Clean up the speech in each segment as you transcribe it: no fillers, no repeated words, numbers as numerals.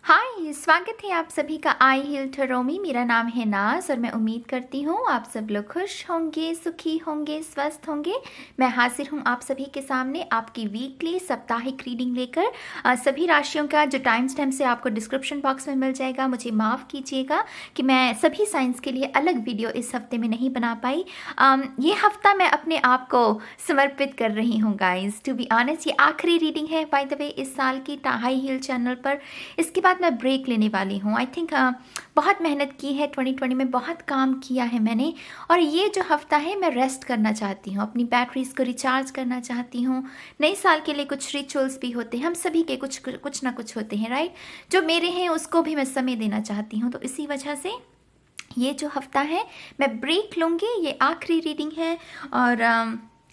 हाय, स्वागत है आप सभी का आई हील टैरो में। मेरा नाम है नाज और मैं उम्मीद करती हूँ आप सब लोग खुश होंगे, सुखी होंगे, स्वस्थ होंगे। मैं हाजिर हूँ आप सभी के सामने आपकी वीकली साप्ताहिक रीडिंग लेकर। सभी राशियों का जो टाइम स्टैम्प से आपको डिस्क्रिप्शन बॉक्स में मिल जाएगा। मुझे माफ़ कीजिएगा कि मैं सभी साइंस के लिए अलग वीडियो इस हफ्ते में नहीं बना पाई। ये हफ्ता मैं अपने आप को समर्पित कर रही हूँ गाइज। टू बी ऑनेस्ट, ये आखिरी रीडिंग है बाय द वे इस साल की हाई हील चैनल पर। इसके बाद मैं ब्रेक लेने वाली हूँ। आई थिंक बहुत मेहनत की है 2020 में, बहुत काम किया है मैंने, और ये जो हफ्ता है मैं रेस्ट करना चाहती हूँ, अपनी बैटरीज को रिचार्ज करना चाहती हूँ। नए साल के लिए कुछ रिचुअल्स भी होते हैं, हम सभी के कुछ ना कुछ होते हैं, राइट। जो मेरे हैं उसको भी मैं समय देना चाहती हूँ, तो इसी वजह से ये जो हफ्ता है मैं ब्रेक लूँगी। ये आखिरी रीडिंग है और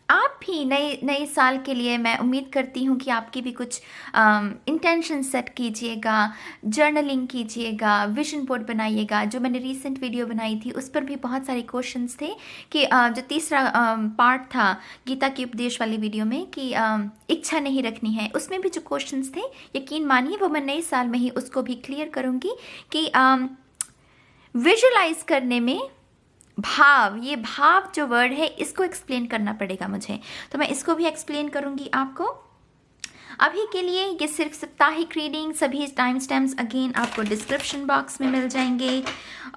आप भी नए साल के लिए मैं उम्मीद करती हूँ कि आपकी भी कुछ इंटेंशन सेट कीजिएगा, जर्नलिंग कीजिएगा, विजन बोर्ड बनाइएगा। जो मैंने रीसेंट वीडियो बनाई थी उस पर भी बहुत सारे क्वेश्चंस थे कि जो तीसरा पार्ट था गीता के उपदेश वाली वीडियो में कि इच्छा नहीं रखनी है, उसमें भी जो क्वेश्चंस थे यकीन मानिए वो मैं नए साल में ही उसको भी क्लियर करूँगी कि विजुलाइज करने में ये भाव जो वर्ड है इसको एक्सप्लेन करना पड़ेगा मुझे, तो मैं इसको भी एक्सप्लेन करूंगी आपको। अभी के लिए ये सिर्फ साप्ताहिक रीडिंग, सभी टाइम स्टैम्प्स अगेन आपको डिस्क्रिप्शन बॉक्स में मिल जाएंगे।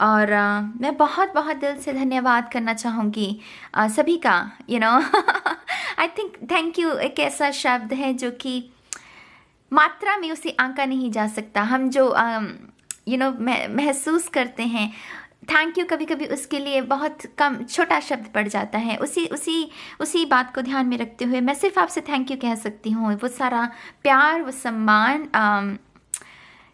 और मैं बहुत बहुत दिल से धन्यवाद करना चाहूँगी सभी का, आई थिंक थैंक यू एक ऐसा शब्द है जो कि मात्रा में उसे आंका नहीं जा सकता। हम जो महसूस करते हैं, थैंक यू कभी कभी उसके लिए बहुत कम छोटा शब्द पड़ जाता है। उसी बात को ध्यान में रखते हुए मैं सिर्फ आपसे थैंक यू कह सकती हूँ। वो सारा प्यार, वो सम्मान,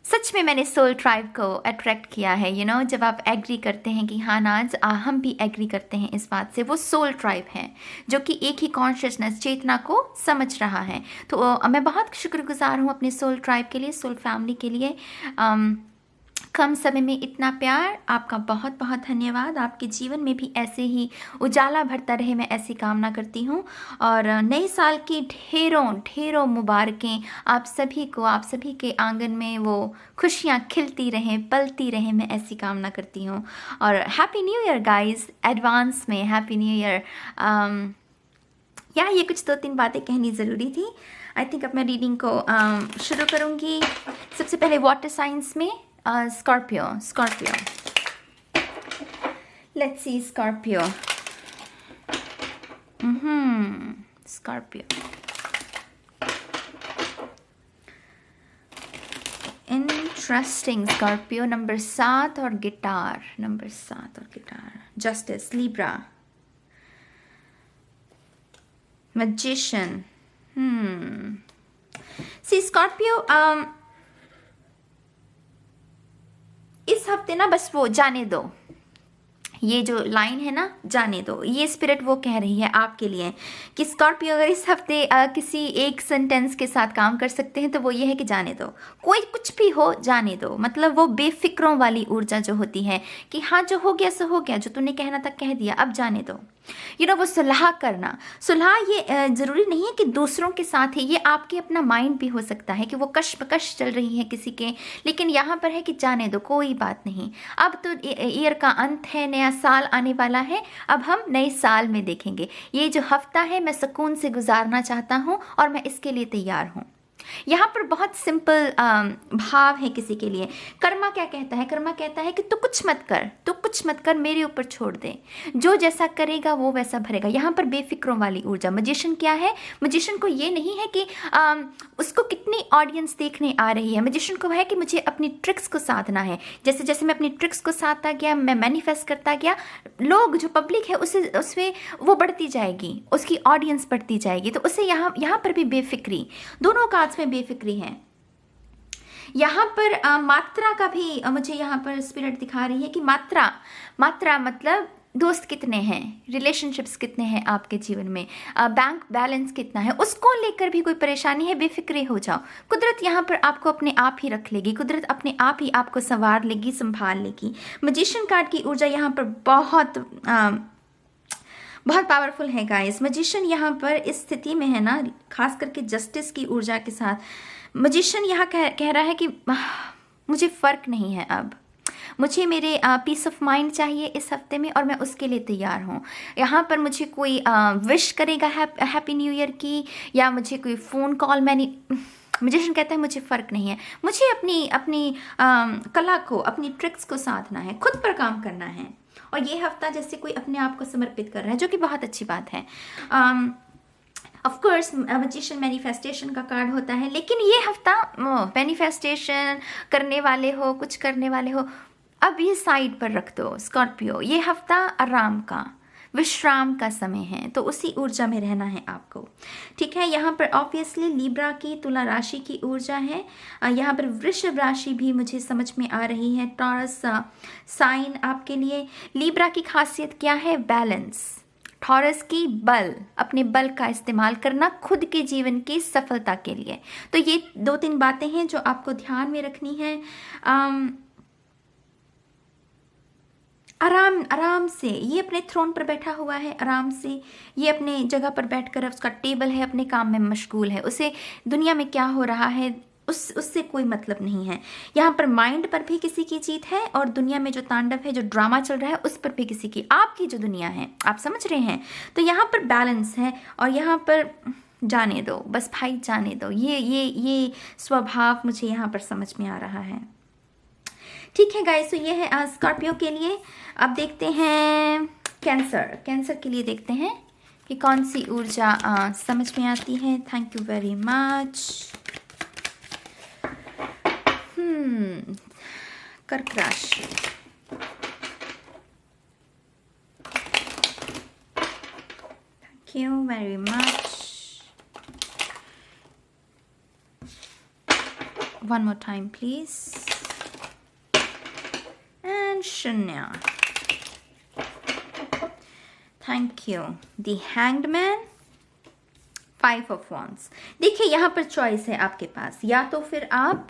सच में मैंने सोल ट्राइब को अट्रैक्ट किया है। जब आप एग्री करते हैं कि हाँ नाज, हम भी एग्री करते हैं इस बात से। वो सोल ट्राइब है जो कि एक ही कॉन्शियसनेस, चेतना को समझ रहा है। तो मैं बहुत शुक्रगुजार हूँ अपने सोल ट्राइब के लिए, सोल फैमिली के लिए। कम समय में इतना प्यार, आपका बहुत बहुत धन्यवाद। आपके जीवन में भी ऐसे ही उजाला भरता रहे, मैं ऐसी कामना करती हूँ। और नए साल की ढेरों ढेरों मुबारकें आप सभी को, आप सभी के आंगन में वो खुशियाँ खिलती रहें, पलती रहें, मैं ऐसी कामना करती हूँ। और happy new year guys, advance में हैप्पी न्यू ईयर। ये कुछ 2-3 बातें कहनी ज़रूरी थी। आई थिंक अब मैं रीडिंग को शुरू करूँगी। सबसे पहले वाटर साइंस में Scorpio. Let's see Scorpio. Scorpio. Interesting. Scorpio number 7 और guitar, Justice, Libra, Magician. See Scorpio, इस हफ्ते ना बस वो जाने दो, ये जो लाइन है ना, जाने दो, ये स्पिरिट वो कह रही है आपके लिए कि स्कॉर्पियो अगर इस हफ्ते किसी एक सेंटेंस के साथ काम कर सकते हैं तो वो ये है कि जाने दो। कोई कुछ भी हो, जाने दो। मतलब वो बेफिक्रों वाली ऊर्जा जो होती है कि हाँ जो हो गया सो हो गया, जो तूने कहना था कह दिया, अब जाने दो। वो सुलह करना। सुलह ये ज़रूरी नहीं है कि दूसरों के साथ है, ये आपके अपना माइंड भी हो सकता है कि वो कश्मकश चल रही है किसी के, लेकिन यहाँ पर है कि जाने दो, कोई बात नहीं। अब तो ईयर का अंत है, नया साल आने वाला है, अब हम नए साल में देखेंगे। ये जो हफ्ता है मैं सुकून से गुजारना चाहता हूँ और मैं इसके लिए तैयार हूँ। यहाँ पर बहुत सिंपल भाव है किसी के लिए। कर्मा क्या कहता है? कर्मा कहता है कि तू कुछ मत कर, मेरे ऊपर छोड़ दे, जो जैसा करेगा वो वैसा भरेगा। यहाँ पर बेफिक्रों वाली ऊर्जा। मजिशियन क्या है? मजिशियन को ये नहीं है कि उसको कितनी ऑडियंस देखने आ रही है। मजिशियन को है कि मुझे अपनी ट्रिक्स को साधना है। जैसे जैसे मैं अपनी ट्रिक्स को साधता गया, मैं मैनिफेस्ट करता गया, लोग जो पब्लिक है उसमें वो बढ़ती जाएगी, उसकी ऑडियंस बढ़ती जाएगी। तो उससे यहाँ पर भी बेफिक्री, दोनों का में बेफिक्री है। यहाँ पर मात्रा का भी मुझे यहाँ पर स्पिरिट दिखा रही है कि मात्रा मतलब दोस्त कितने हैं, रिलेशनशिप्स कितने हैं आपके जीवन में, बैंक बैलेंस कितना है, उसको लेकर भी कोई परेशानी है, बेफिक्रे हो जाओ। कुदरत यहाँ पर आपको अपने आप ही रख लेगी, कुदरत अपने आप ही आपको संवार लेगी, संभाल लेगी। मैजिशियन कार्ड की ऊर्जा यहाँ पर बहुत पावरफुल है गाइस। मैजिशियन यहाँ पर इस स्थिति में है ना, खास करके जस्टिस की ऊर्जा के साथ। मैजिशियन यहाँ कह रहा है कि मुझे फ़र्क नहीं है अब, मुझे मेरे पीस ऑफ माइंड चाहिए इस हफ्ते में और मैं उसके लिए तैयार हूँ। यहाँ पर मुझे कोई विश करेगा हैप्पी न्यू ईयर की, या मुझे कोई फ़ोन कॉल, मैजिशियन कहता है मुझे फ़र्क नहीं है, मुझे अपनी अपनी कला को, अपनी ट्रिक्स को साधना है, खुद पर काम करना है। और ये हफ्ता जैसे कोई अपने आप को समर्पित कर रहा है, जो कि बहुत अच्छी बात है। ऑफ कोर्स मैजिशियन मैनिफेस्टेशन का कार्ड होता है, लेकिन ये हफ्ता मैनिफेस्टेशन करने वाले हो, कुछ करने वाले हो, अब ये साइड पर रख दो स्कॉर्पियो। ये हफ्ता आराम का, विश्राम का समय है, तो उसी ऊर्जा में रहना है आपको, ठीक है। यहाँ पर ऑब्वियसली लिब्रा की, तुला राशि की ऊर्जा है। यहाँ पर वृषभ राशि भी मुझे समझ में आ रही है, टॉरस साइन आपके लिए। लिब्रा की खासियत क्या है? बैलेंस। टॉरस की बल, अपने बल का इस्तेमाल करना खुद के जीवन की सफलता के लिए। तो ये 2-3 बातें हैं जो आपको ध्यान में रखनी है। आराम से ये अपने थ्रोन पर बैठा हुआ है, आराम से ये अपने जगह पर बैठकर उसका टेबल है, अपने काम में मशगूल है, उसे दुनिया में क्या हो रहा है उससे कोई मतलब नहीं है। यहाँ पर माइंड पर भी किसी की जीत है और दुनिया में जो तांडव है, जो ड्रामा चल रहा है, उस पर भी किसी की, आपकी जो दुनिया है, आप समझ रहे हैं। तो यहाँ पर बैलेंस है और यहाँ पर जाने दो, बस भाई जाने दो, ये स्वभाव मुझे यहाँ पर समझ में आ रहा है, ठीक है गाइस। तो ये है स्कॉर्पियो के लिए। अब देखते हैं कैंसर के लिए, देखते हैं कि कौन सी ऊर्जा समझ में आती है। Thank you very much. कर्क राशि, thank you very much. One more time please. And शून्य, thank you. The hanged man, 5 of wands. देखिए यहाँ पर चॉइस है आपके पास, या तो फिर आप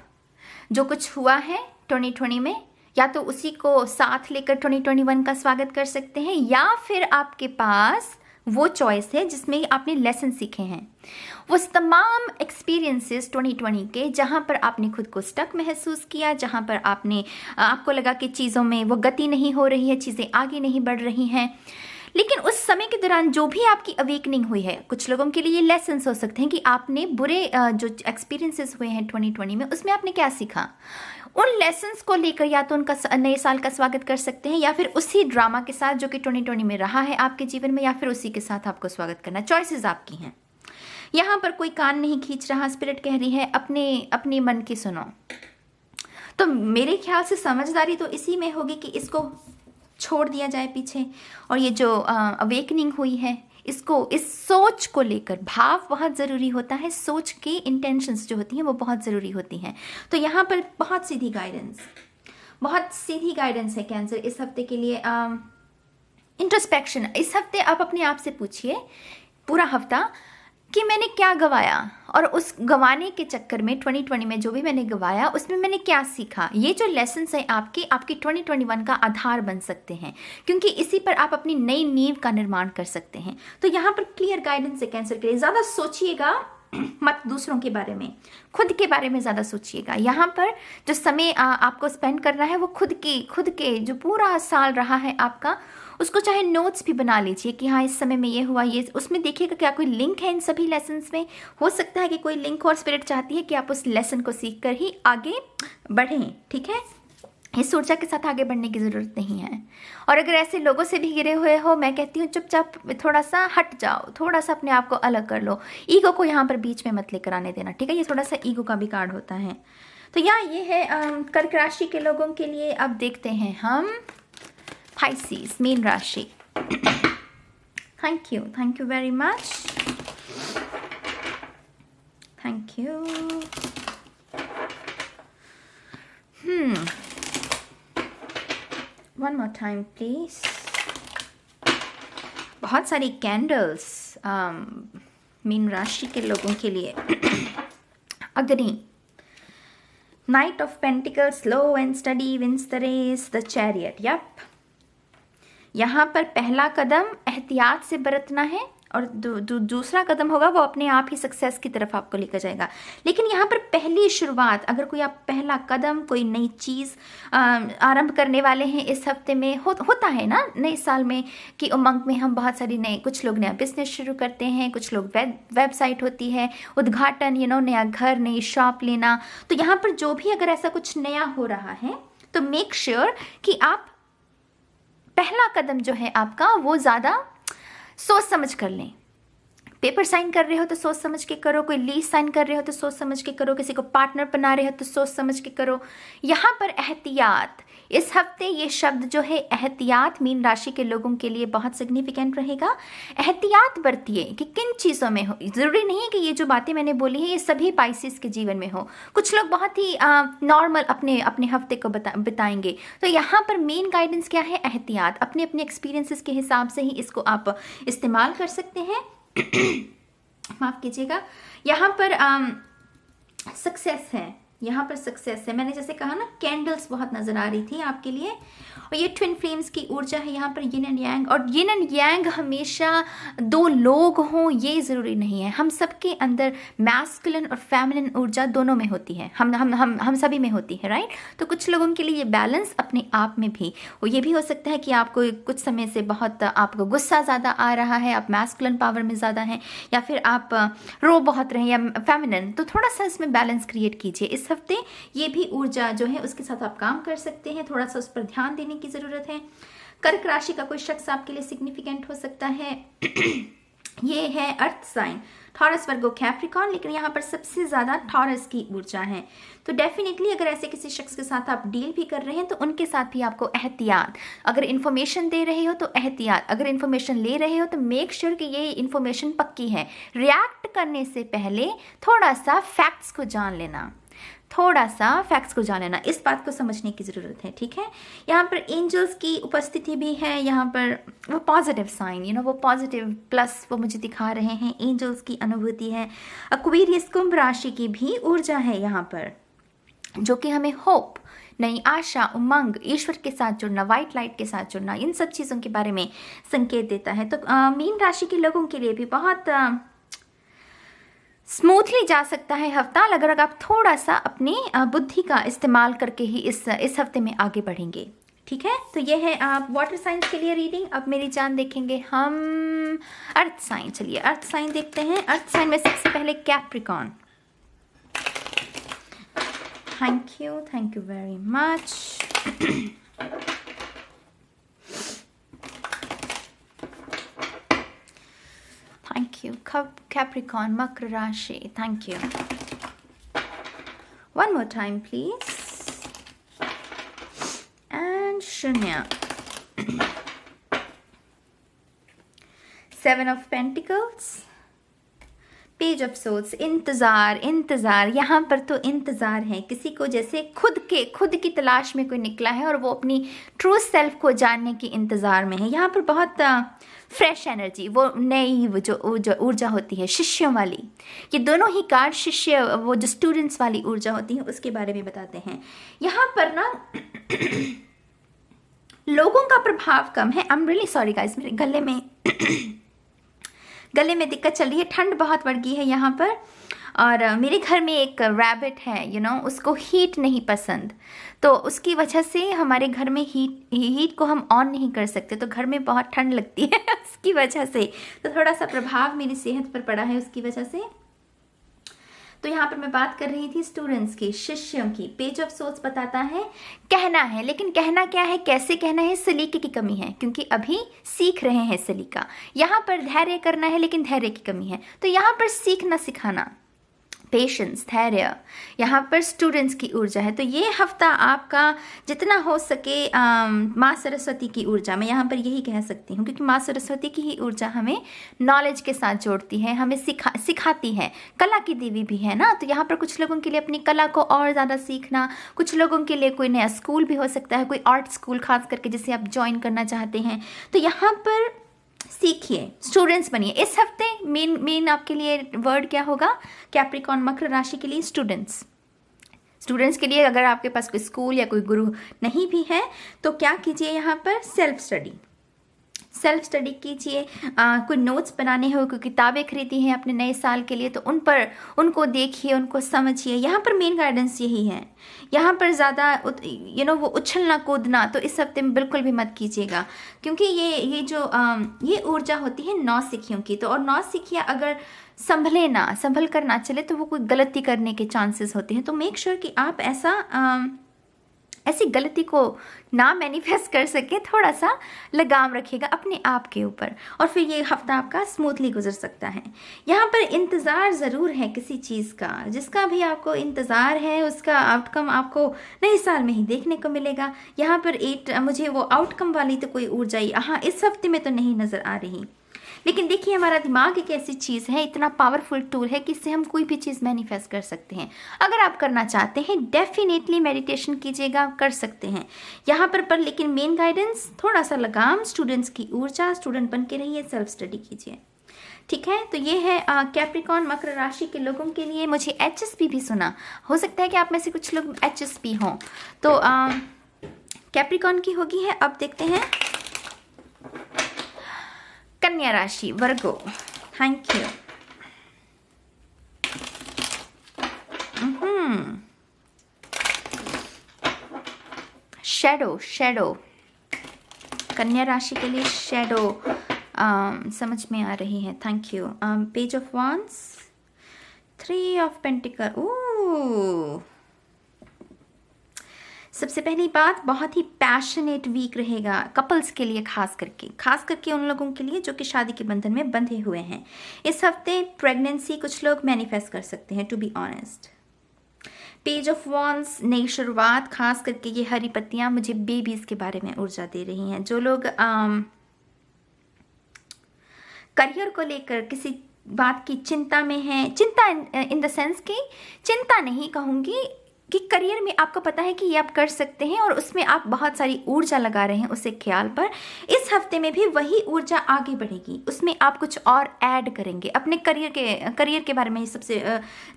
जो कुछ हुआ है 2020 में, या तो उसी को साथ लेकर 2021 का स्वागत कर सकते हैं, या फिर आपके पास वो चॉइस है जिसमें आपने लेसन सीखे हैं, वो तमाम एक्सपीरियंसेस 2020 के, जहाँ पर आपने खुद को स्टक महसूस किया, जहाँ पर आपको लगा कि चीज़ों में वो गति नहीं हो रही है, चीज़ें आगे नहीं बढ़ रही हैं। लेकिन उस समय के दौरान जो भी आपकी अवेकनिंग हुई है, कुछ लोगों के लिए ये लेसन्स हो सकते हैं कि आपने बुरे जो एक्सपीरियंसेस हुए हैं 2020 में, उसमें आपने क्या सीखा, उन लेसन्स को लेकर या तो उनका नए साल का स्वागत कर सकते हैं, या फिर उसी ड्रामा के साथ जो कि 2020 में रहा है आपके जीवन में, या फिर उसी के साथ आपको स्वागत करना। चॉइसेस आपकी हैं। यहाँ पर कोई कान नहीं खींच रहा, स्पिरिट कह रही है अपने मन की सुनो। तो मेरे ख्याल से समझदारी तो इसी में होगी कि इसको छोड़ दिया जाए पीछे, और ये जो अवेकनिंग हुई है, इसको, इस सोच को लेकर, भाव बहुत ज़रूरी होता है, सोच की इंटेंशंस जो होती हैं वो बहुत ज़रूरी होती हैं। तो यहाँ पर बहुत सीधी गाइडेंस है कैंसर इस हफ्ते के लिए। इंट्रोस्पेक्शन, इस हफ्ते आप अपने आप से पूछिए पूरा हफ्ता कि मैंने क्या गवाया, और उस गंवाने के चक्कर में 2020 में जो भी मैंने गंवाया उसमें मैंने क्या सीखा। ये जो लेसन्स हैं आपकी 2021 का आधार बन सकते हैं, क्योंकि इसी पर आप अपनी नई नींव का निर्माण कर सकते हैं। तो यहाँ पर क्लियर गाइडेंस है कैंसर के लिए। ज़्यादा सोचिएगा मत दूसरों के बारे में, खुद के बारे में ज़्यादा सोचिएगा। यहाँ पर जो समय आपको स्पेंड करना है वो खुद के जो पूरा साल रहा है आपका, उसको चाहे नोट्स भी बना लीजिए कि हाँ इस समय में ये हुआ, ये, उसमें देखिएगा क्या कोई लिंक है इन सभी लेसन्स में। हो सकता है कि कोई लिंक और स्पिरिट चाहती है कि आप उस लेसन को सीख कर ही आगे बढ़ें, ठीक है। इस ऊर्जा के साथ आगे बढ़ने की ज़रूरत नहीं है। और अगर ऐसे लोगों से भी घिरे हुए हो, मैं कहती हूँ चुपचाप थोड़ा सा हट जाओ, थोड़ा सा अपने आप को अलग कर लो, ईगो को यहाँ पर बीच में मत लेकर आने देना, ठीक है। ये थोड़ा सा ईगो का भी कार्ड होता है। तो ये है कर्क राशि के लोगों के लिए। अब देखते हैं हम Pisces, मीन राशि। Thank you very much, thank you. One more time please. बहुत सारी कैंडल्स मीन राशि के लोगों के लिए। Agni, knight of pentacles, slow and steady wins the race, the chariot. Yup, यहाँ पर पहला कदम एहतियात से बरतना है और दूसरा कदम होगा वो अपने आप ही सक्सेस की तरफ आपको लेकर जाएगा। लेकिन यहाँ पर पहली शुरुआत, अगर कोई आप पहला कदम कोई नई चीज़ आरंभ करने वाले हैं इस हफ्ते में, होता है ना नए साल में कि उमंग में हम बहुत सारी नए, कुछ लोग नया बिजनेस शुरू करते हैं, कुछ लोग वेबसाइट होती है, उद्घाटन, नया घर, नई शॉप लेना। तो यहाँ पर जो भी अगर ऐसा कुछ नया हो रहा है तो मेक श्योर कि आप पहला कदम जो है आपका वो ज़्यादा सोच समझ कर लें। पेपर साइन कर रहे हो तो सोच समझ के करो, कोई लीज साइन कर रहे हो तो सोच समझ के करो, किसी को पार्टनर बना रहे हो तो सोच समझ के करो। यहाँ पर एहतियात, इस हफ्ते ये शब्द जो है एहतियात मीन राशि के लोगों के लिए बहुत सिग्निफिकेंट रहेगा। एहतियात बरतिए कि किन चीज़ों में हो। ज़रूरी नहीं है कि ये जो बातें मैंने बोली है ये सभी पाइसेस के जीवन में हो, कुछ लोग बहुत ही नॉर्मल अपने हफ्ते को बिताएंगे। तो यहाँ पर मेन गाइडेंस क्या है, एहतियात। अपने अपने एक्सपीरियंसेस के हिसाब से ही इसको आप इस्तेमाल कर सकते हैं। माफ कीजिएगा। यहाँ पर सक्सेस है, यहाँ पर सक्सेस है। मैंने जैसे कहा ना कैंडल्स बहुत नजर आ रही थी आपके लिए, और ये ट्विन फ्लेम्स की ऊर्जा है यहाँ पर, यिन एंड यांग। और यिन एंड यांग हमेशा दो लोग हों ये ज़रूरी नहीं है, हम सबके अंदर मैस्कुलिन और फेमिनिन ऊर्जा दोनों में होती है, हम सभी में होती है, राइट। तो कुछ लोगों के लिए ये बैलेंस अपने आप में भी, और ये भी हो सकता है कि आपको कुछ समय से बहुत आपको गुस्सा ज़्यादा आ रहा है, आप मैस्कुलिन पावर में ज़्यादा हैं, या फिर आप रो बहुत रहे हैं या फेमिनिन, तो थोड़ा सा इसमें बैलेंस क्रिएट कीजिए इस हफ्ते। ये भी ऊर्जा जो है उसके साथ आप काम कर सकते हैं, थोड़ा सा उस पर ध्यान देने की जरूरत है। कर्क राशि का कोई शख्स आपके लिए सिग्निफिकेंट हो सकता है। ये है अर्थ साइन टॉरस, वर्गो, कैप्रिकॉर्न, लेकिन यहाँ पर सबसे ज्यादा टॉरस की ऊर्जा है। तो डेफिनेटली अगर ऐसे किसी शख्स के साथ आप डील भी कर रहे हैं तो उनके साथ भी आपको एहतियात, अगर इन्फॉर्मेशन दे रहे हो तो एहतियात, अगर इन्फॉर्मेशन ले रहे हो तो मेक श्योर कि ये इन्फॉर्मेशन पक्की है। रिएक्ट करने से पहले थोड़ा सा फैक्ट्स को जान लेना, थोड़ा सा फैक्ट्स को जान लेना, इस बात को समझने की ज़रूरत है, ठीक है। यहाँ पर एंजल्स की उपस्थिति भी है, यहाँ पर वो पॉजिटिव साइन, वो पॉजिटिव प्लस वो मुझे दिखा रहे हैं, एंजल्स की अनुभूति है। एक्वेरियस कुंभ राशि की भी ऊर्जा है यहाँ पर, जो कि हमें होप, नई आशा, उमंग, ईश्वर के साथ जुड़ना, वाइट लाइट के साथ जुड़ना, इन सब चीज़ों के बारे में संकेत देता है। तो मीन राशि के लोगों के लिए भी बहुत स्मूथली जा सकता है हफ्ता, अगर आप थोड़ा सा अपनी बुद्धि का इस्तेमाल करके ही इस हफ्ते में आगे बढ़ेंगे, ठीक है। तो ये है आप वाटर साइंस के लिए रीडिंग। अब मेरी जान देखेंगे हम अर्थ साइन। चलिए अर्थ साइन देखते हैं। अर्थ साइन में सबसे पहले Capricorn. Thank you very much. Thank you. Capricorn, Makra Rashi. Thank you. One more time, please. And Shunya. Seven of Pentacles. Page of souls. इंतज़ार, यहाँ पर तो इंतज़ार है किसी को, जैसे खुद की तलाश में कोई निकला है और वो अपनी ट्रू सेल्फ को जानने की इंतज़ार में है। यहाँ पर बहुत फ्रेश एनर्जी, वो नई वो जो ऊर्जा होती है शिष्यों वाली, ये दोनों ही कार्ड शिष्य, वो जो स्टूडेंट्स वाली ऊर्जा होती है उसके बारे में बताते हैं। यहाँ पर ना लोगों का प्रभाव कम है। I am really sorry guys, मेरे गले में दिक्कत चल रही है, ठंड बहुत बढ़ गई है यहाँ पर, और मेरे घर में एक रैबिट है, उसको हीट नहीं पसंद, तो उसकी वजह से हमारे घर में हीट को हम ऑन नहीं कर सकते, तो घर में बहुत ठंड लगती है उसकी वजह से, तो थोड़ा सा प्रभाव मेरी सेहत पर पड़ा है उसकी वजह से। तो यहाँ पर मैं बात कर रही थी स्टूडेंट्स की, शिष्यों की। पेज ऑफ सोल्स बताता है कहना है, लेकिन कहना क्या है, कैसे कहना है, सलीके की कमी है, क्योंकि अभी सीख रहे हैं सलीका। यहाँ पर धैर्य करना है, लेकिन धैर्य की कमी है, तो यहाँ पर सीखना सिखाना, पेशेंस, धैर्य, यहाँ पर स्टूडेंट्स की ऊर्जा है। तो ये हफ्ता आपका जितना हो सके माँ सरस्वती की ऊर्जा, मैं यहाँ पर यही कह सकती हूँ, क्योंकि माँ सरस्वती की ही ऊर्जा हमें नॉलेज के साथ जोड़ती है, हमें सिखाती है, कला की देवी भी है ना। तो यहाँ पर कुछ लोगों के लिए अपनी कला को और ज़्यादा सीखना, कुछ लोगों के लिए कोई नया स्कूल भी हो सकता है, कोई आर्ट स्कूल खास करके जिसे आप ज्वाइन करना चाहते हैं, तो यहाँ पर सीखिए, स्टूडेंट्स बनिए। इस हफ्ते मेन आपके लिए वर्ड क्या होगा, कैप्रिकॉर्न मकर राशि के लिए स्टूडेंट्स के लिए, अगर आपके पास कोई स्कूल या कोई गुरु नहीं भी है तो क्या कीजिए, यहाँ पर सेल्फ स्टडी, सेल्फ स्टडी कीजिए। कोई नोट्स बनाने हो, कोई किताबें खरीदी हैं अपने नए साल के लिए तो उनको देखिए, उनको समझिए। यहाँ पर मेन गाइडेंस यही है। यहाँ पर ज़्यादा वो उछलना कूदना तो इस हफ्ते में बिल्कुल भी मत कीजिएगा, क्योंकि ये जो ये ऊर्जा होती है नौसिखियों की। तो और नौसिखियाँ अगर संभल कर ना चले तो वो कोई गलती करने के चांसेस होते हैं। तो मेक श्योर कि आप ऐसी गलती को ना मैनिफेस्ट कर सके, थोड़ा सा लगाम रखिएगा अपने आप के ऊपर, और फिर ये हफ्ता आपका स्मूथली गुजर सकता है। यहाँ पर इंतज़ार ज़रूर है किसी चीज़ का, जिसका भी आपको इंतज़ार है उसका आउटकम आपको नए साल में ही देखने को मिलेगा। यहाँ पर मुझे वो आउटकम वाली तो कोई ऊर्जा यहाँ इस हफ्ते में तो नहीं नज़र आ रही। लेकिन देखिए, हमारा दिमाग एक ऐसी चीज़ है, इतना पावरफुल टूल है कि इससे हम कोई भी चीज़ मैनिफेस्ट कर सकते हैं। अगर आप करना चाहते हैं डेफिनेटली मेडिटेशन कीजिएगा, कर सकते हैं यहाँ पर लेकिन मेन गाइडेंस थोड़ा सा लगाम, स्टूडेंट्स की ऊर्जा, स्टूडेंट बन के रहिए, सेल्फ स्टडी कीजिए। ठीक है, तो ये है कैप्रिकॉर्न मकर राशि के लोगों के लिए। मुझे HSP भी सुना, हो सकता है कि आप में से कुछ लोग HSP हों, तो कैप्रिकॉर्न की होगी है। अब देखते हैं कन्या राशि, वर्गो। Thank you. शैडो कन्या राशि के लिए शैडो समझ में आ रही है। Thank you. Page of wands, 3 of pentacle. Oh, सबसे पहली बात, बहुत ही पैशनेट वीक रहेगा कपल्स के लिए, खास करके उन लोगों के लिए जो कि शादी के बंधन में बंधे हुए हैं। इस हफ्ते प्रेगनेंसी कुछ लोग मैनिफेस्ट कर सकते हैं, to be honest. Page of wands, नई शुरुआत, खास करके ये हरी पत्तियां मुझे बेबीज के बारे में ऊर्जा दे रही हैं। जो लोग करियर को लेकर किसी बात की चिंता में हैं, चिंता इन द सेंस की चिंता नहीं कहूँगी कि करियर में आपको पता है कि ये आप कर सकते हैं और उसमें आप बहुत सारी ऊर्जा लगा रहे हैं उसे ख्याल पर, इस हफ्ते में भी वही ऊर्जा आगे बढ़ेगी। उसमें आप कुछ और ऐड करेंगे अपने करियर के बारे में। सबसे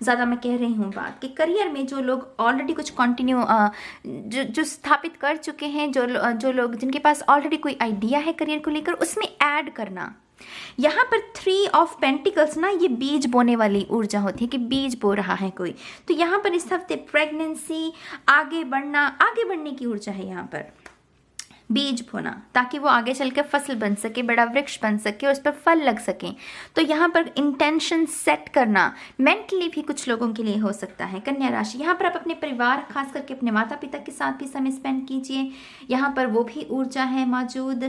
ज़्यादा मैं कह रही हूँ बात कि करियर में जो लोग ऑलरेडी कुछ कंटिन्यू जो स्थापित कर चुके हैं, जो लोग जिनके पास ऑलरेडी कोई आइडिया है करियर को लेकर, उसमें ऐड करना। यहाँ पर 3 ऑफ पेंटिकल्स ना, ये बीज बोने वाली ऊर्जा होती है कि बीज बो रहा है कोई। तो यहाँ पर इस हफ्ते प्रेगनेंसी, आगे बढ़ने की ऊर्जा है। यहाँ पर बीज बोना ताकि वो आगे चल के फसल बन सके, बड़ा वृक्ष बन सके, उस पर फल लग सके। तो यहाँ पर इंटेंशन सेट करना मेंटली भी कुछ लोगों के लिए हो सकता है। कन्या राशि, यहाँ पर आप अपने परिवार, खास करके अपने माता पिता के साथ भी समय स्पेंड कीजिए। यहाँ पर वो भी ऊर्जा है मौजूद।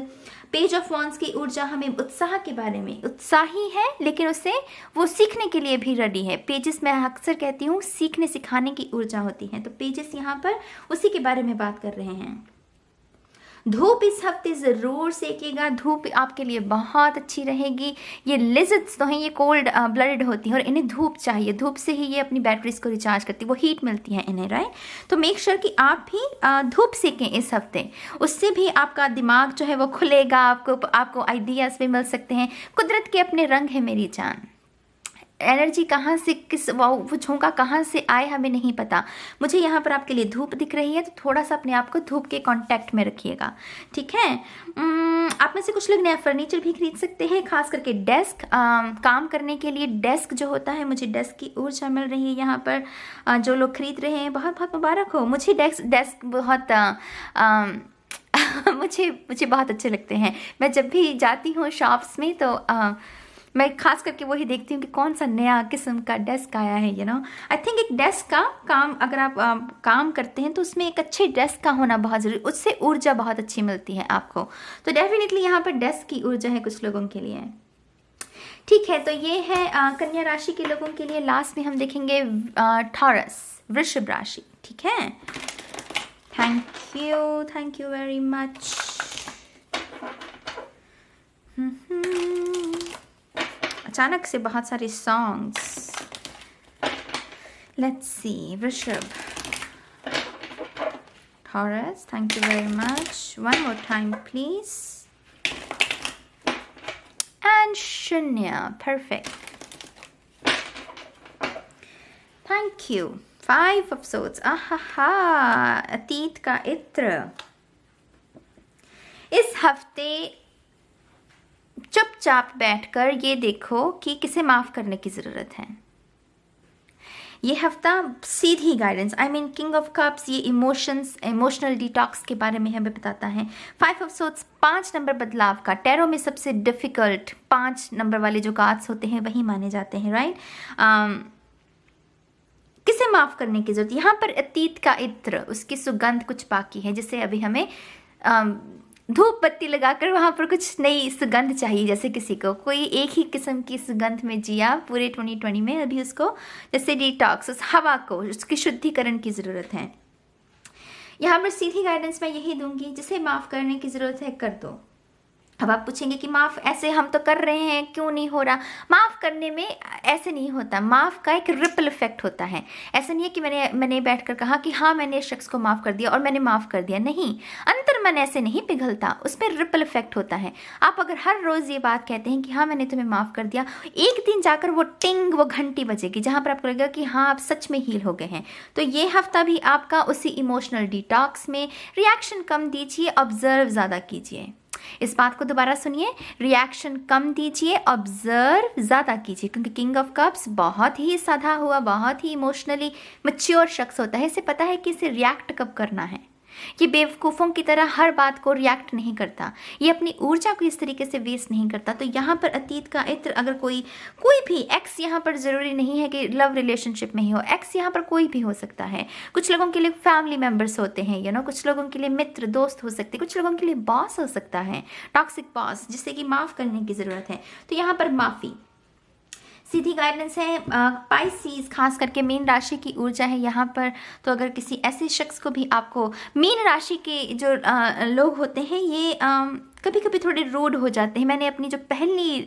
पेज ऑफ वॉन्ड्स की ऊर्जा हमें उत्साह के बारे में, उत्साही है लेकिन उसे वो सीखने के लिए भी रेडी है। पेजेस मैं अक्सर कहती हूँ सीखने सिखाने की ऊर्जा होती है, तो पेजेस यहाँ पर उसी के बारे में बात कर रहे हैं। धूप इस हफ्ते ज़रूर सेकिएगा, धूप आपके लिए बहुत अच्छी रहेगी। ये लिजर्ड्स तो हैं, ये कोल्ड ब्लडेड होती हैं और इन्हें धूप चाहिए, धूप से ही ये अपनी बैटरीज को रिचार्ज करती है, वो हीट मिलती है इन्हें, राइट। तो मेक श्योर कि आप भी धूप सेकें इस हफ्ते, उससे भी आपका दिमाग जो है वो खुलेगा, आपको आइडियाज़ भी मिल सकते हैं। कुदरत के अपने रंग है मेरी जान, एनर्जी कहाँ से वो झोंका कहाँ से आए हमें नहीं पता। मुझे यहाँ पर आपके लिए धूप दिख रही है, तो थोड़ा सा अपने आप को धूप के कांटेक्ट में रखिएगा, ठीक है। आप में से कुछ लोग नया फर्नीचर भी खरीद सकते हैं, खास करके डेस्क, काम करने के लिए डेस्क जो होता है, मुझे डेस्क की ऊर्जा मिल रही है यहाँ पर। जो लोग खरीद रहे हैं बहुत बहुत मुबारक हो। मुझे डेस्क बहुत मुझे बहुत अच्छे लगते हैं। मैं जब भी जाती हूँ शॉप्स में तो मैं खास करके वही देखती हूँ कि कौन सा नया किस्म का डेस्क आया है। आई थिंक एक डेस्क का काम, अगर आप काम करते हैं तो उसमें एक अच्छे डेस्क का होना बहुत ज़रूरी, उससे ऊर्जा बहुत अच्छी मिलती है आपको। तो डेफिनेटली यहाँ पर डेस्क की ऊर्जा है कुछ लोगों के लिए, ठीक है। तो ये है कन्या राशि के लोगों के लिए। लास्ट में हम देखेंगे टॉरस, वृषभ राशि, ठीक है। Thank you very much. अचानक से बहुत सारे सॉन्ग्स। लेट्स सी, वृषभ, Taurus, thank you very much. One more time please. And शून्य, perfect, thank you. 5 of swords, aha, अतीत का इत्र। इस हफ्ते चुपचाप बैठकर ये देखो कि किसे माफ़ करने की ज़रूरत है। ये हफ्ता सीधी guidance, I mean king of cups, ये इमोशंस, इमोशनल डिटॉक्स के बारे में हमें बताता है। 5 ऑफ सोर्ड्स 5 नंबर बदलाव का, टैरो में सबसे डिफिकल्ट 5 नंबर वाले जो कार्ड्स होते हैं वही माने जाते हैं, राइट। किसे माफ़ करने की जरूरत, यहाँ पर अतीत का इत्र, उसकी सुगंध कुछ बाकी है, जिसे अभी हमें धूप बत्ती लगाकर वहाँ पर कुछ नई सुगंध चाहिए। जैसे किसी को कोई एक ही किस्म की सुगंध में जिया पूरे 2020 में, अभी उसको जैसे डिटॉक्स, उस हवा को, उसकी शुद्धिकरण की ज़रूरत है। यहाँ पर सीधी गाइडेंस मैं यही दूंगी, जिसे माफ़ करने की ज़रूरत है कर दो। अब आप पूछेंगे कि माफ़ ऐसे हम तो कर रहे हैं, क्यों नहीं हो रहा। माफ़ करने में ऐसे नहीं होता, माफ़ का एक रिपल इफेक्ट होता है। ऐसा नहीं है कि मैंने बैठकर कहा कि हाँ मैंने इस शख्स को माफ़ कर दिया और मैंने माफ़ कर दिया, नहीं, अंतर्मन ऐसे नहीं पिघलता, उसमें रिपल इफेक्ट होता है। आप अगर हर रोज़ ये बात कहते हैं कि हाँ मैंने तुम्हें माफ़ कर दिया, एक दिन जाकर वो टिंग, वो घंटी बजेगी जहाँ पर आपको लगेगा कि हाँ आप सच में हील हो गए हैं। तो ये हफ्ता भी आपका उसी इमोशनल डिटॉक्स में, रिएक्शन कम दीजिए, ऑब्जर्व ज़्यादा कीजिए। इस बात को दोबारा सुनिए, रिएक्शन कम दीजिए, ऑब्जर्व ज़्यादा कीजिए, क्योंकि किंग ऑफ कप्स बहुत ही साधा हुआ, बहुत ही इमोशनली मैच्योर शख्स होता है। इसे पता है कि इसे रिएक्ट कब करना है। ये बेवकूफ़ों की तरह हर बात को रिएक्ट नहीं करता, ये अपनी ऊर्जा को इस तरीके से वेस्ट नहीं करता। तो यहाँ पर अतीत का इत्र, अगर कोई भी एक्स, यहाँ पर ज़रूरी नहीं है कि लव रिलेशनशिप में ही हो, एक्स यहाँ पर कोई भी हो सकता है। कुछ लोगों के लिए फैमिली मेम्बर्स होते हैं, कुछ लोगों के लिए मित्र दोस्त हो सकते हैं, कुछ लोगों के लिए बॉस हो सकता है, टॉक्सिक बॉस, जिससे कि माफ़ करने की ज़रूरत है। तो यहाँ पर माफ़ी सीधी गाइडेंस है। पाइसीज, खास करके मीन राशि की ऊर्जा है यहाँ पर। तो अगर किसी ऐसे शख्स को भी, आपको मीन राशि के जो लोग होते हैं ये कभी कभी थोड़े रूड हो जाते हैं। मैंने अपनी जो पहली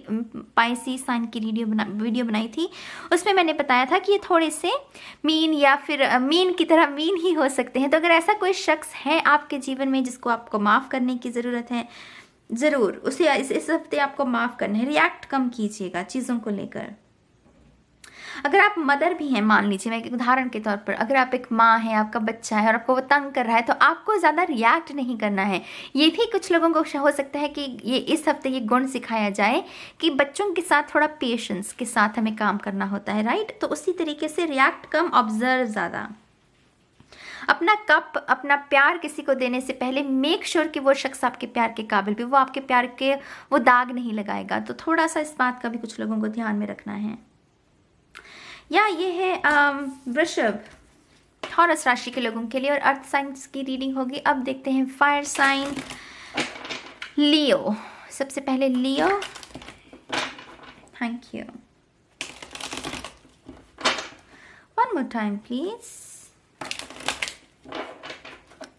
पाइसीज साइन की वीडियो बनाई थी, उसमें मैंने बताया था कि ये थोड़े से मीन, या फिर मीन की तरह मीन ही हो सकते हैं। तो अगर ऐसा कोई शख्स है आपके जीवन में जिसको आपको माफ़ करने की ज़रूरत है, ज़रूर उसे इस हफ्ते आपको माफ़ करना है। रिएक्ट कम कीजिएगा चीज़ों को लेकर। अगर आप मदर भी हैं, मान लीजिए, मैं एक उदाहरण के तौर पर, अगर आप एक माँ हैं, आपका बच्चा है और आपको वो तंग कर रहा है, तो आपको ज़्यादा रिएक्ट नहीं करना है। ये भी कुछ लोगों को हो सकता है कि ये इस हफ्ते ये गुण सिखाया जाए कि बच्चों के साथ थोड़ा पेशेंस के साथ हमें काम करना होता है, राइट। तो उसी तरीके से रिएक्ट कम, ऑब्जर्व ज़्यादा। अपना कप, अपना प्यार किसी को देने से पहले मेक श्योर कि वो शख्स आपके प्यार के काबिल भी, वो आपके प्यार के वो दाग नहीं लगाएगा। तो थोड़ा सा इस बात का भी कुछ लोगों को ध्यान में रखना है। या ये है वृषभ, टॉरस राशि के लोगों के लिए, और अर्थ साइंस की रीडिंग होगी। अब देखते हैं फायर साइन लियो। सबसे पहले Leo, thank you, one more time please,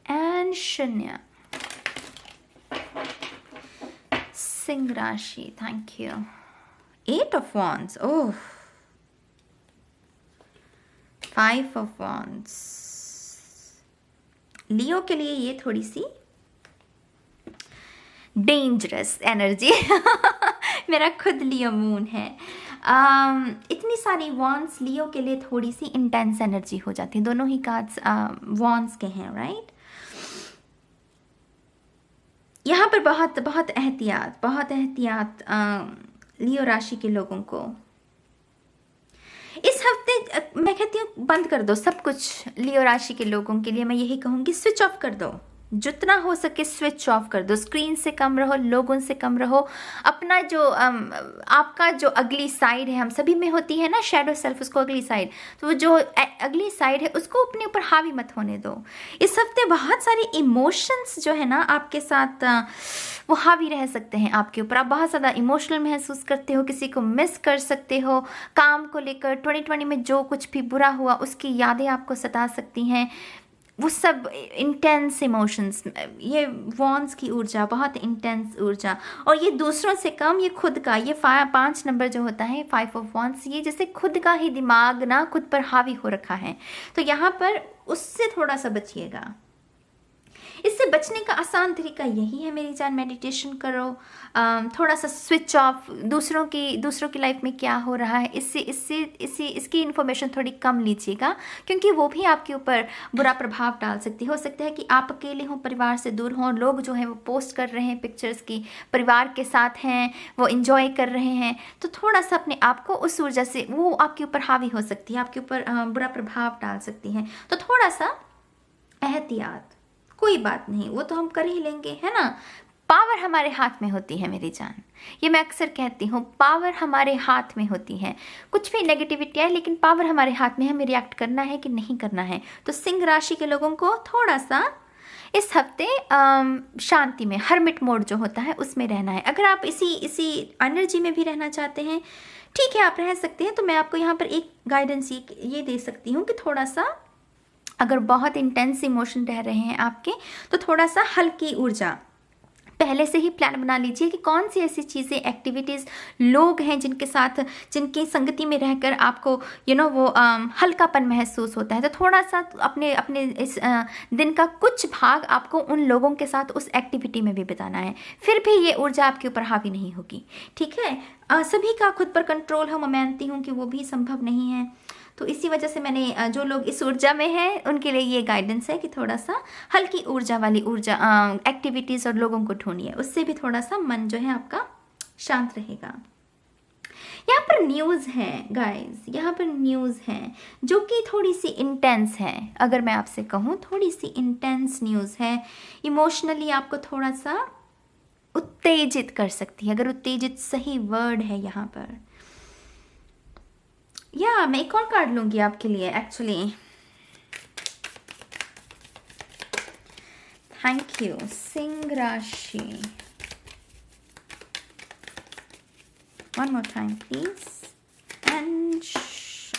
and शून्य, सिंह राशि, thank you, 8 of wands, oh, 5 of wands। Leo के लिए ये थोड़ी सी डेंजरस एनर्जी मेरा खुद लियो मून है। इतनी सारी wands लियो के लिए थोड़ी सी इंटेंस एनर्जी हो जाती है। दोनों ही कार्ड्स wands के हैं, राइट। यहाँ पर बहुत बहुत एहतियात लियो राशि के लोगों को इस हफ्ते। मैं कहती हूँ बंद कर दो सब कुछ। लियो राशि के लोगों के लिए मैं यही कहूँगी, स्विच ऑफ कर दो, जितना हो सके स्विच ऑफ कर दो। स्क्रीन से कम रहो, लोगों से कम रहो। अपना जो आपका जो अगली साइड है, हम सभी में होती है ना शैडो सेल्फ, उसको अगली साइड, तो वो जो अगली साइड है उसको अपने ऊपर हावी मत होने दो। इस हफ्ते बहुत सारी इमोशंस जो है ना आपके साथ वो हावी रह सकते हैं आपके ऊपर। आप बहुत ज़्यादा इमोशनल महसूस करते हो, किसी को मिस कर सकते हो, काम को लेकर 2020 में जो कुछ भी बुरा हुआ उसकी यादें आपको सता सकती हैं। वो सब इंटेंस इमोशंस, ये वॉन्स की ऊर्जा, बहुत इंटेंस ऊर्जा, और ये दूसरों से कम, ये खुद का, ये 5 नंबर जो होता है 5 ऑफ वॉन्स, ये जैसे खुद का ही दिमाग ना खुद पर हावी हो रखा है। तो यहाँ पर उससे थोड़ा सा बचिएगा। इससे बचने का आसान तरीका यही है मेरी जान, मेडिटेशन करो, थोड़ा सा स्विच ऑफ, दूसरों की लाइफ में क्या हो रहा है इसकी इन्फॉर्मेशन थोड़ी कम लीजिएगा, क्योंकि वो भी आपके ऊपर बुरा प्रभाव डाल सकती है। हो सकता है कि आप अकेले हों, परिवार से दूर हों, लोग जो हैं वो पोस्ट कर रहे हैं पिक्चर्स की, परिवार के साथ हैं, वो इंजॉय कर रहे हैं, तो थोड़ा सा अपने आप को उस ऊर्जा से, वो आपके ऊपर हावी हो सकती है, आपके ऊपर बुरा प्रभाव डाल सकती है। तो थोड़ा सा एहतियात, कोई बात नहीं, वो तो हम कर ही लेंगे, है ना। पावर हमारे हाथ में होती है मेरी जान, ये मैं अक्सर कहती हूँ, पावर हमारे हाथ में होती है। कुछ भी नेगेटिविटी है लेकिन पावर हमारे हाथ में है, हमें रिएक्ट करना है कि नहीं करना है। तो सिंह राशि के लोगों को थोड़ा सा इस हफ्ते शांति में, हर्मिट मोड जो होता है उसमें रहना है। अगर आप इसी एनर्जी में भी रहना चाहते हैं, ठीक है, आप रह सकते हैं। तो मैं आपको यहाँ पर एक गाइडेंस ये दे सकती हूँ कि थोड़ा सा, अगर बहुत इंटेंस इमोशन रह रहे हैं आपके, तो थोड़ा सा हल्की ऊर्जा, पहले से ही प्लान बना लीजिए कि कौन सी ऐसी चीज़ें, एक्टिविटीज़, लोग हैं जिनके साथ, जिनकी संगति में रहकर आपको वो हल्कापन महसूस होता है। तो थोड़ा सा अपने इस दिन का कुछ भाग आपको उन लोगों के साथ उस एक्टिविटी में भी बिताना है, फिर भी ये ऊर्जा आपके ऊपर हावी नहीं होगी, ठीक है। सभी का खुद पर कंट्रोल हो, मैं मानती हूँ कि वो भी संभव नहीं है। तो इसी वजह से मैंने, जो लोग इस ऊर्जा में हैं उनके लिए ये गाइडेंस है कि थोड़ा सा हल्की ऊर्जा वाली एक्टिविटीज़ और लोगों को ढूंढिए, उससे भी थोड़ा सा मन जो है आपका शांत रहेगा। यहाँ पर न्यूज़ है गाइस, यहाँ पर न्यूज़ है जो कि थोड़ी सी इंटेंस है। अगर मैं आपसे कहूँ, थोड़ी सी इंटेंस न्यूज़ है, इमोशनली आपको थोड़ा सा उत्तेजित कर सकती है, अगर उत्तेजित सही वर्ड है यहाँ पर। या मैं एक और कार्ड लूंगी आपके लिए एक्चुअली। Thank you. सिंह राशि, one more time please, and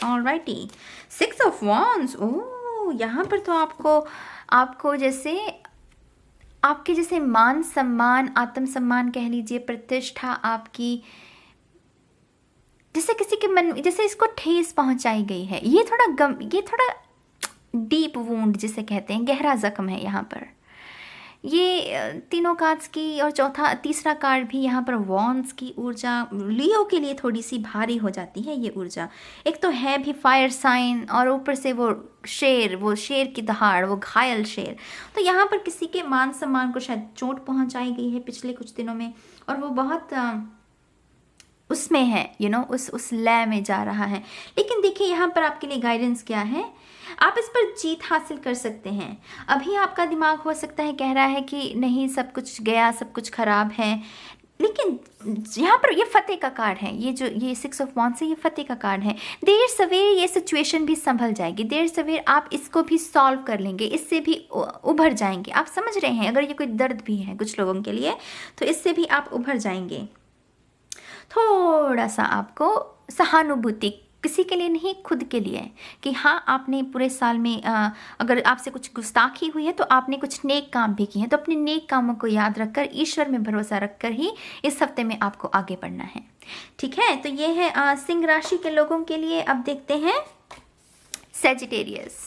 alrighty, 6 of wands। Oh, यहाँ पर तो आपको जैसे आपके जैसे मान सम्मान, आत्मसम्मान कह लीजिए, प्रतिष्ठा आपकी, जैसे किसी के मन, जैसे इसको ठेस पहुंचाई गई है। ये थोड़ा डीप वूंड जिसे कहते हैं, गहरा जख्म है यहाँ पर। ये तीनों कार्ड्स की और तीसरा कार्ड भी यहाँ पर वॉन्ड्स की ऊर्जा लियो के लिए थोड़ी सी भारी हो जाती है ये ऊर्जा। एक तो है भी फायर साइन, और ऊपर से वो शेर की दहाड़, वो घायल शेर। तो यहाँ पर किसी के मान सम्मान को शायद चोट पहुँचाई गई है पिछले कुछ दिनों में, और वो बहुत उसमें है, उस लय में जा रहा है। लेकिन देखिए यहाँ पर आपके लिए गाइडेंस क्या है, आप इस पर जीत हासिल कर सकते हैं। अभी आपका दिमाग हो सकता है कह रहा है कि नहीं, सब कुछ गया, सब कुछ खराब है, लेकिन यहाँ पर ये फतेह का कार्ड है। ये 6 ऑफ wands से ये फतेह का कार्ड है। देर सवेर ये सिचुएशन भी संभल जाएगी, देर सवेर आप इसको भी सॉल्व कर लेंगे, इससे भी उभर जाएंगे। आप समझ रहे हैं, अगर ये कोई दर्द भी है कुछ लोगों के लिए, तो इससे भी आप उभर जाएंगे। थोड़ा सा आपको सहानुभूति, किसी के लिए नहीं, खुद के लिए, कि हाँ, आपने पूरे साल में अगर आपसे कुछ गुस्ताखी हुई है तो आपने कुछ नेक काम भी किए हैं, तो अपने नेक कामों को याद रखकर, ईश्वर में भरोसा रखकर ही इस हफ्ते में आपको आगे बढ़ना है, ठीक है। तो ये है सिंह राशि के लोगों के लिए। अब देखते हैं सैजिटेरियस,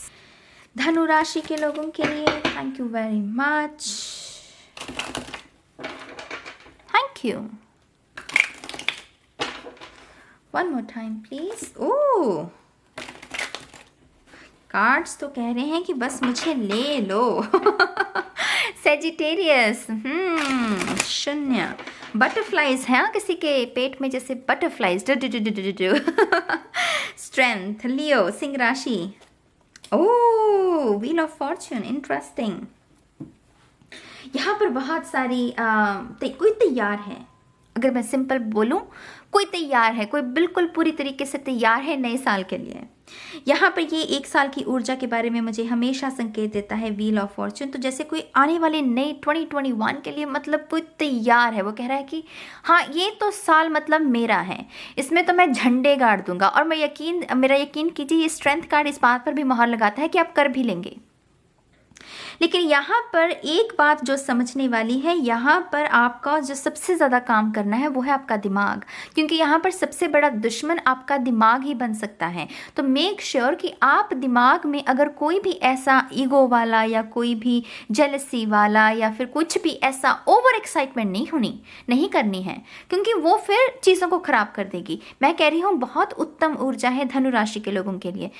धनु राशि के लोगों के लिए। Thank you very much, thank you. One more time please। Oh, cards तो कह रहे हैं कि बस मुझे ले लो। सेजिटेरियस, शून्य, बटरफ्लाइज है, किसी के पेट में जैसे बटरफ्लाइज। स्ट्रेंथ, लियो, सिंह राशि। ओह, व्हील ऑफ फॉर्च्यून, इंटरेस्टिंग। यहाँ पर बहुत सारी कोई तैयार है, अगर मैं सिंपल बोलूं, कोई तैयार है, कोई बिल्कुल पूरी तरीके से तैयार है नए साल के लिए। यहाँ पर ये 1 साल की ऊर्जा के बारे में मुझे हमेशा संकेत देता है व्हील ऑफ फॉर्च्यून। तो जैसे कोई आने वाले नए 2021 के लिए मतलब कोई तैयार है, वो कह रहा है कि हाँ, ये तो साल मतलब मेरा है, इसमें तो मैं झंडे गाड़ दूंगा। और मेरा यकीन कीजिए, ये स्ट्रेंथ कार्ड इस बात पर भी मोहर लगाता है कि आप कर भी लेंगे। लेकिन यहाँ पर एक बात जो समझने वाली है, यहाँ पर आपका जो सबसे ज़्यादा काम करना है वो है आपका दिमाग, क्योंकि यहाँ पर सबसे बड़ा दुश्मन आपका दिमाग ही बन सकता है। तो मेक श्योर कि आप दिमाग में अगर कोई भी ऐसा ईगो वाला या कोई भी जेलसी वाला या फिर कुछ भी ऐसा ओवर एक्साइटमेंट नहीं करनी है, क्योंकि वो फिर चीज़ों को ख़राब कर देगी। मैं कह रही हूँ बहुत उत्तम ऊर्जा है धनु राशि के लोगों के लिए।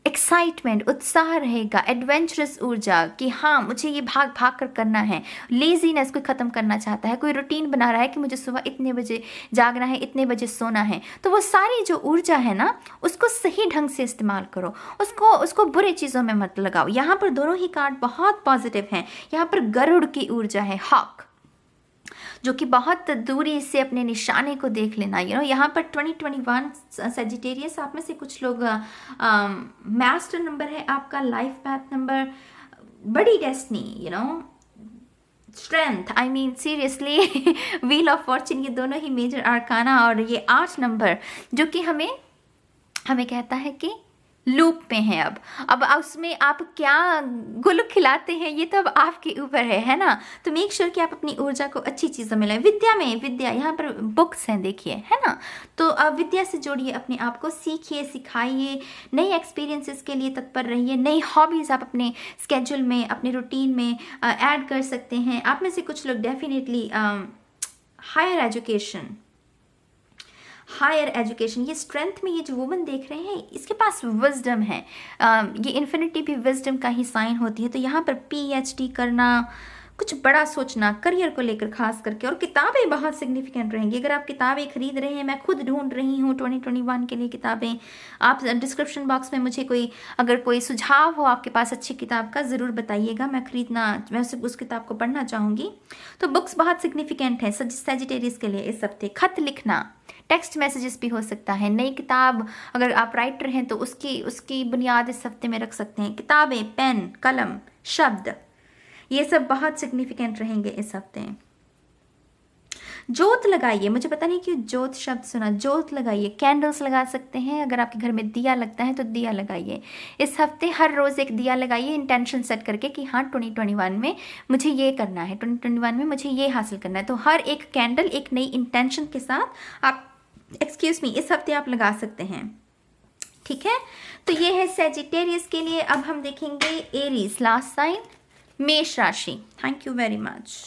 एक्साइटमेंट, उत्साह रहेगा, एडवेंचरस ऊर्जा कि हाँ मुझे ये भाग भाग कर करना है। लेजीनेस को ख़त्म करना चाहता है, कोई रूटीन बना रहा है कि मुझे सुबह इतने बजे जागना है, इतने बजे सोना है। तो वो सारी जो ऊर्जा है ना, उसको सही ढंग से इस्तेमाल करो, उसको बुरे चीज़ों में मत लगाओ। यहाँ पर दोनों ही कार्ड बहुत पॉजिटिव हैं। यहाँ पर गरुड़ की ऊर्जा है, हॉक, जो कि बहुत दूरी से अपने निशाने को देख लेना। यहाँ पर 2021 सेजिटेरियस, आप में से कुछ लोग मास्टर नंबर है आपका, लाइफ पाथ नंबर, बड़ी destiny, strength, I mean seriously wheel of Fortune, ये दोनों ही मेजर आर्काना, और ये 8 नंबर जो कि हमें कहता है कि लूप में है। अब उसमें आप क्या गुल खिलाते हैं ये तो अब आपके ऊपर है ना। तो मेक श्योर कि आप अपनी ऊर्जा को अच्छी चीज़ों में लगाएं। विद्या यहाँ पर बुक्स हैं, देखिए, है ना। तो अब विद्या से जोड़िए अपने आप को, सीखिए, सिखाइए, नए एक्सपीरियंसेस के लिए तत्पर रहिए। नई हॉबीज़ आप अपने स्केड्यूल में, अपने रूटीन में ऐड कर सकते हैं। आप में से कुछ लोग डेफिनेटली हायर एजुकेशन, ये स्ट्रेंथ में ये जो वुमन देख रहे हैं इसके पास विजडम है। ये इन्फिनिटी भी विजडम का ही साइन होती है। तो यहाँ पर PhD करना, कुछ बड़ा सोचना करियर को लेकर खास करके, और किताबें बहुत सिग्निफिकेंट रहेंगी। अगर आप किताबें खरीद रहे हैं, मैं खुद ढूंढ रही हूँ 2021 के लिए किताबें। आप डिस्क्रिप्शन बॉक्स में मुझे अगर कोई सुझाव हो आपके पास अच्छी किताब का, ज़रूर बताइएगा। मैं उस किताब को पढ़ना चाहूँगी। तो बुक्स बहुत सिग्निफिकेंट है सेजिटेरियस के लिए इस हफ्ते। खत लिखना, टेक्स्ट मैसेजेस भी हो सकता है। नई किताब, अगर आप राइटर हैं तो उसकी बुनियाद इस हफ्ते में रख सकते हैं। किताबें, पेन, कलम, शब्द, ये सब बहुत सिग्निफिकेंट रहेंगे इस हफ्ते। जोत लगाइए, मुझे पता नहीं क्यों जोत शब्द सुना, जोत लगाइए। कैंडल्स लगा सकते हैं, अगर आपके घर में दिया लगता है तो दिया लगाइए। इस हफ्ते हर रोज़ एक दिया लगाइए, इंटेंशन सेट करके कि हाँ 2021 में मुझे ये करना है, 2021 में मुझे ये हासिल करना है। तो हर एक कैंडल एक नई इंटेंशन के साथ आप इस हफ्ते आप लगा सकते हैं, ठीक है। तो ये है सेजिटेरियस के लिए। अब हम देखेंगे एरीज, लास्ट साइन, मेष राशि। Thank you very much.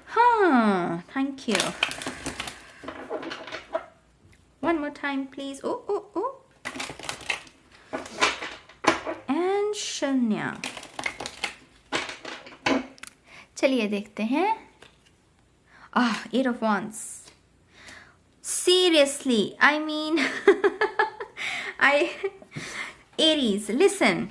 हाँ, thank you. One more time please. Oh and शून्य। चलिए देखते हैं। Eight of Wands. Seriously, I mean, Aries, listen.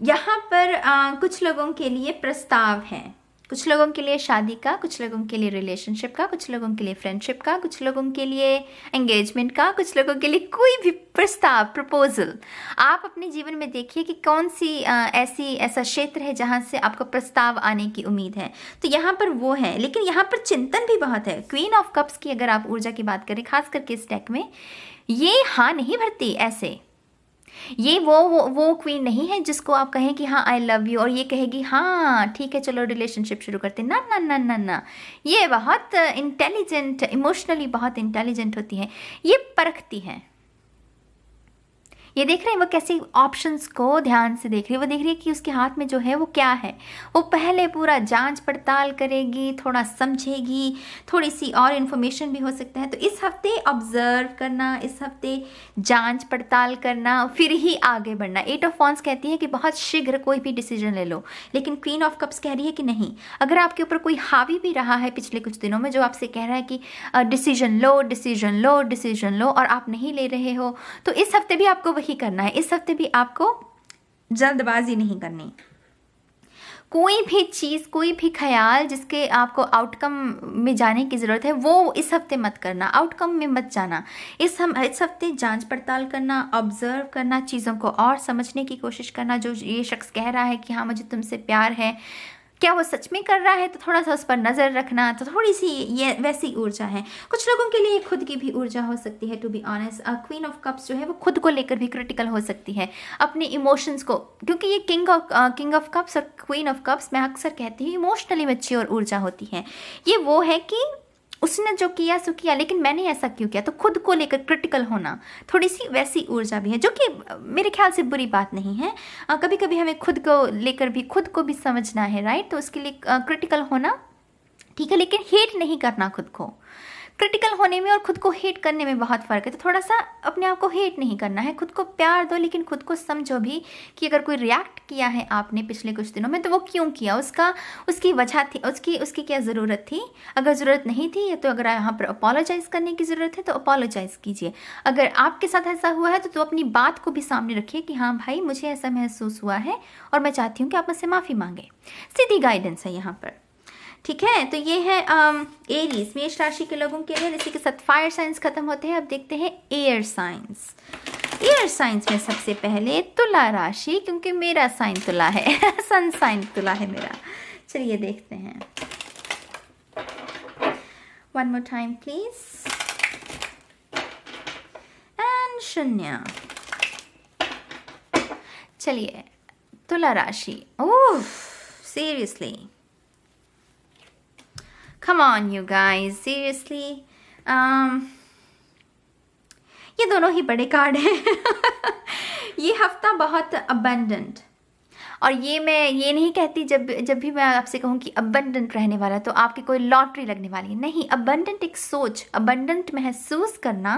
यहाँ पर कुछ लोगों के लिए प्रस्ताव है, कुछ लोगों के लिए शादी का, कुछ लोगों के लिए रिलेशनशिप का, कुछ लोगों के लिए फ्रेंडशिप का, कुछ लोगों के लिए एंगेजमेंट का, कुछ लोगों के लिए कोई भी प्रस्ताव, प्रपोजल। आप अपने जीवन में देखिए कि कौन सी ऐसा क्षेत्र है जहाँ से आपको प्रस्ताव आने की उम्मीद है। तो यहाँ पर वो है, लेकिन यहाँ पर चिंतन भी बहुत है। क्वीन ऑफ कप्स की अगर आप ऊर्जा की बात करें, खास करके इस डेक में, ये हाँ नहीं भरती ऐसे। ये वो क्वीन नहीं है जिसको आप कहें कि हाँ आई लव यू और ये कहेगी हाँ ठीक है चलो रिलेशनशिप शुरू करते। ना ना ना ना ना, ये बहुत इंटेलिजेंट, इमोशनली बहुत इंटेलिजेंट होती है। ये परखती है, ये देख रहे हैं वो कैसे ऑप्शंस को ध्यान से देख रही है। वो देख रही है कि उसके हाथ में जो है वो क्या है। वो पहले पूरा जांच पड़ताल करेगी, थोड़ा समझेगी, थोड़ी सी और इन्फॉर्मेशन भी हो सकता है। तो इस हफ्ते ऑब्जर्व करना, इस हफ्ते जांच पड़ताल करना, फिर ही आगे बढ़ना। एट ऑफ वॉन्ड्स कहती है कि बहुत शीघ्र कोई भी डिसीजन ले लो, लेकिन क्वीन ऑफ कप्स कह रही है कि नहीं, अगर आपके ऊपर कोई हावी भी रहा है पिछले कुछ दिनों में जो आपसे कह रहा है कि डिसीजन लो डिसीजन लो डिसीजन लो और आप नहीं ले रहे हो, तो इस हफ्ते भी आपको वही करना है। इस हफ्ते भी आपको जल्दबाजी नहीं करनी। कोई भी चीज़, कोई भी ख्याल जिसके आपको आउटकम में जाने की ज़रूरत है वो इस हफ्ते मत करना, आउटकम में मत जाना। इस हफ्ते जांच पड़ताल करना, ऑब्जर्व करना, चीज़ों को और समझने की कोशिश करना। जो ये शख्स कह रहा है कि हाँ मुझे तुमसे प्यार है, क्या वो सच में कर रहा है, तो थोड़ा सा उस पर नज़र रखना, तो थोड़ी सी ये वैसी ऊर्जा है। कुछ लोगों के लिए खुद की भी ऊर्जा हो सकती है, to be honest. Queen of cups जो है वो खुद को लेकर भी क्रिटिकल हो सकती है, अपने इमोशंस को, क्योंकि ये किंग ऑफ कप्स और क्वीन ऑफ कप्स मैं अक्सर कहती हूँ इमोशनली मैच्योर ऊर्जा होती है। ये वो है कि उसने जो किया सो किया, लेकिन मैंने ऐसा क्यों किया, तो खुद को लेकर क्रिटिकल होना, थोड़ी सी वैसी ऊर्जा भी है, जो कि मेरे ख्याल से बुरी बात नहीं है। कभी कभी हमें खुद को लेकर भी, खुद को भी समझना है, राइट। तो उसके लिए क्रिटिकल होना ठीक है, लेकिन हेट नहीं करना खुद को। क्रिटिकल होने में और खुद को हेट करने में बहुत फ़र्क है। तो थोड़ा सा अपने आप को हेट नहीं करना है, खुद को प्यार दो, लेकिन खुद को समझो भी कि अगर कोई रिएक्ट किया है आपने पिछले कुछ दिनों में, तो वो क्यों किया, उसकी वजह थी, उसकी क्या ज़रूरत थी। अगर ज़रूरत नहीं थी तो अगर यहाँ पर अपोलोजाइज़ करने की ज़रूरत है तो अपोलोजाइज़ कीजिए। अगर आपके साथ ऐसा हुआ है तो अपनी बात को भी सामने रखिए कि हाँ भाई, मुझे ऐसा महसूस हुआ है और मैं चाहती हूँ कि आप मुझसे माफ़ी मांगें। सीधी गाइडेंस है यहाँ पर, ठीक है। तो ये है एरीज, मेष राशि के लोगों के लिए। इसी के साथ फायर साइंस खत्म होते हैं। अब देखते हैं एयर साइंस। एयर साइंस में सबसे पहले तुला राशि, क्योंकि मेरा साइन तुला है सन साइन तुला है मेरा। चलिए देखते हैं, one more time please, and शून्य। चलिए तुला राशि, oh seriously, come on you guys, seriously, ये दोनों ही बड़े कार्ड हैं ये हफ्ता बहुत abundant, और ये मैं ये नहीं कहती, जब भी मैं आपसे कहूँ कि abundant रहने वाला तो आपकी कोई लॉटरी लगने वाली है, नहीं। abundant एक सोच, abundant महसूस करना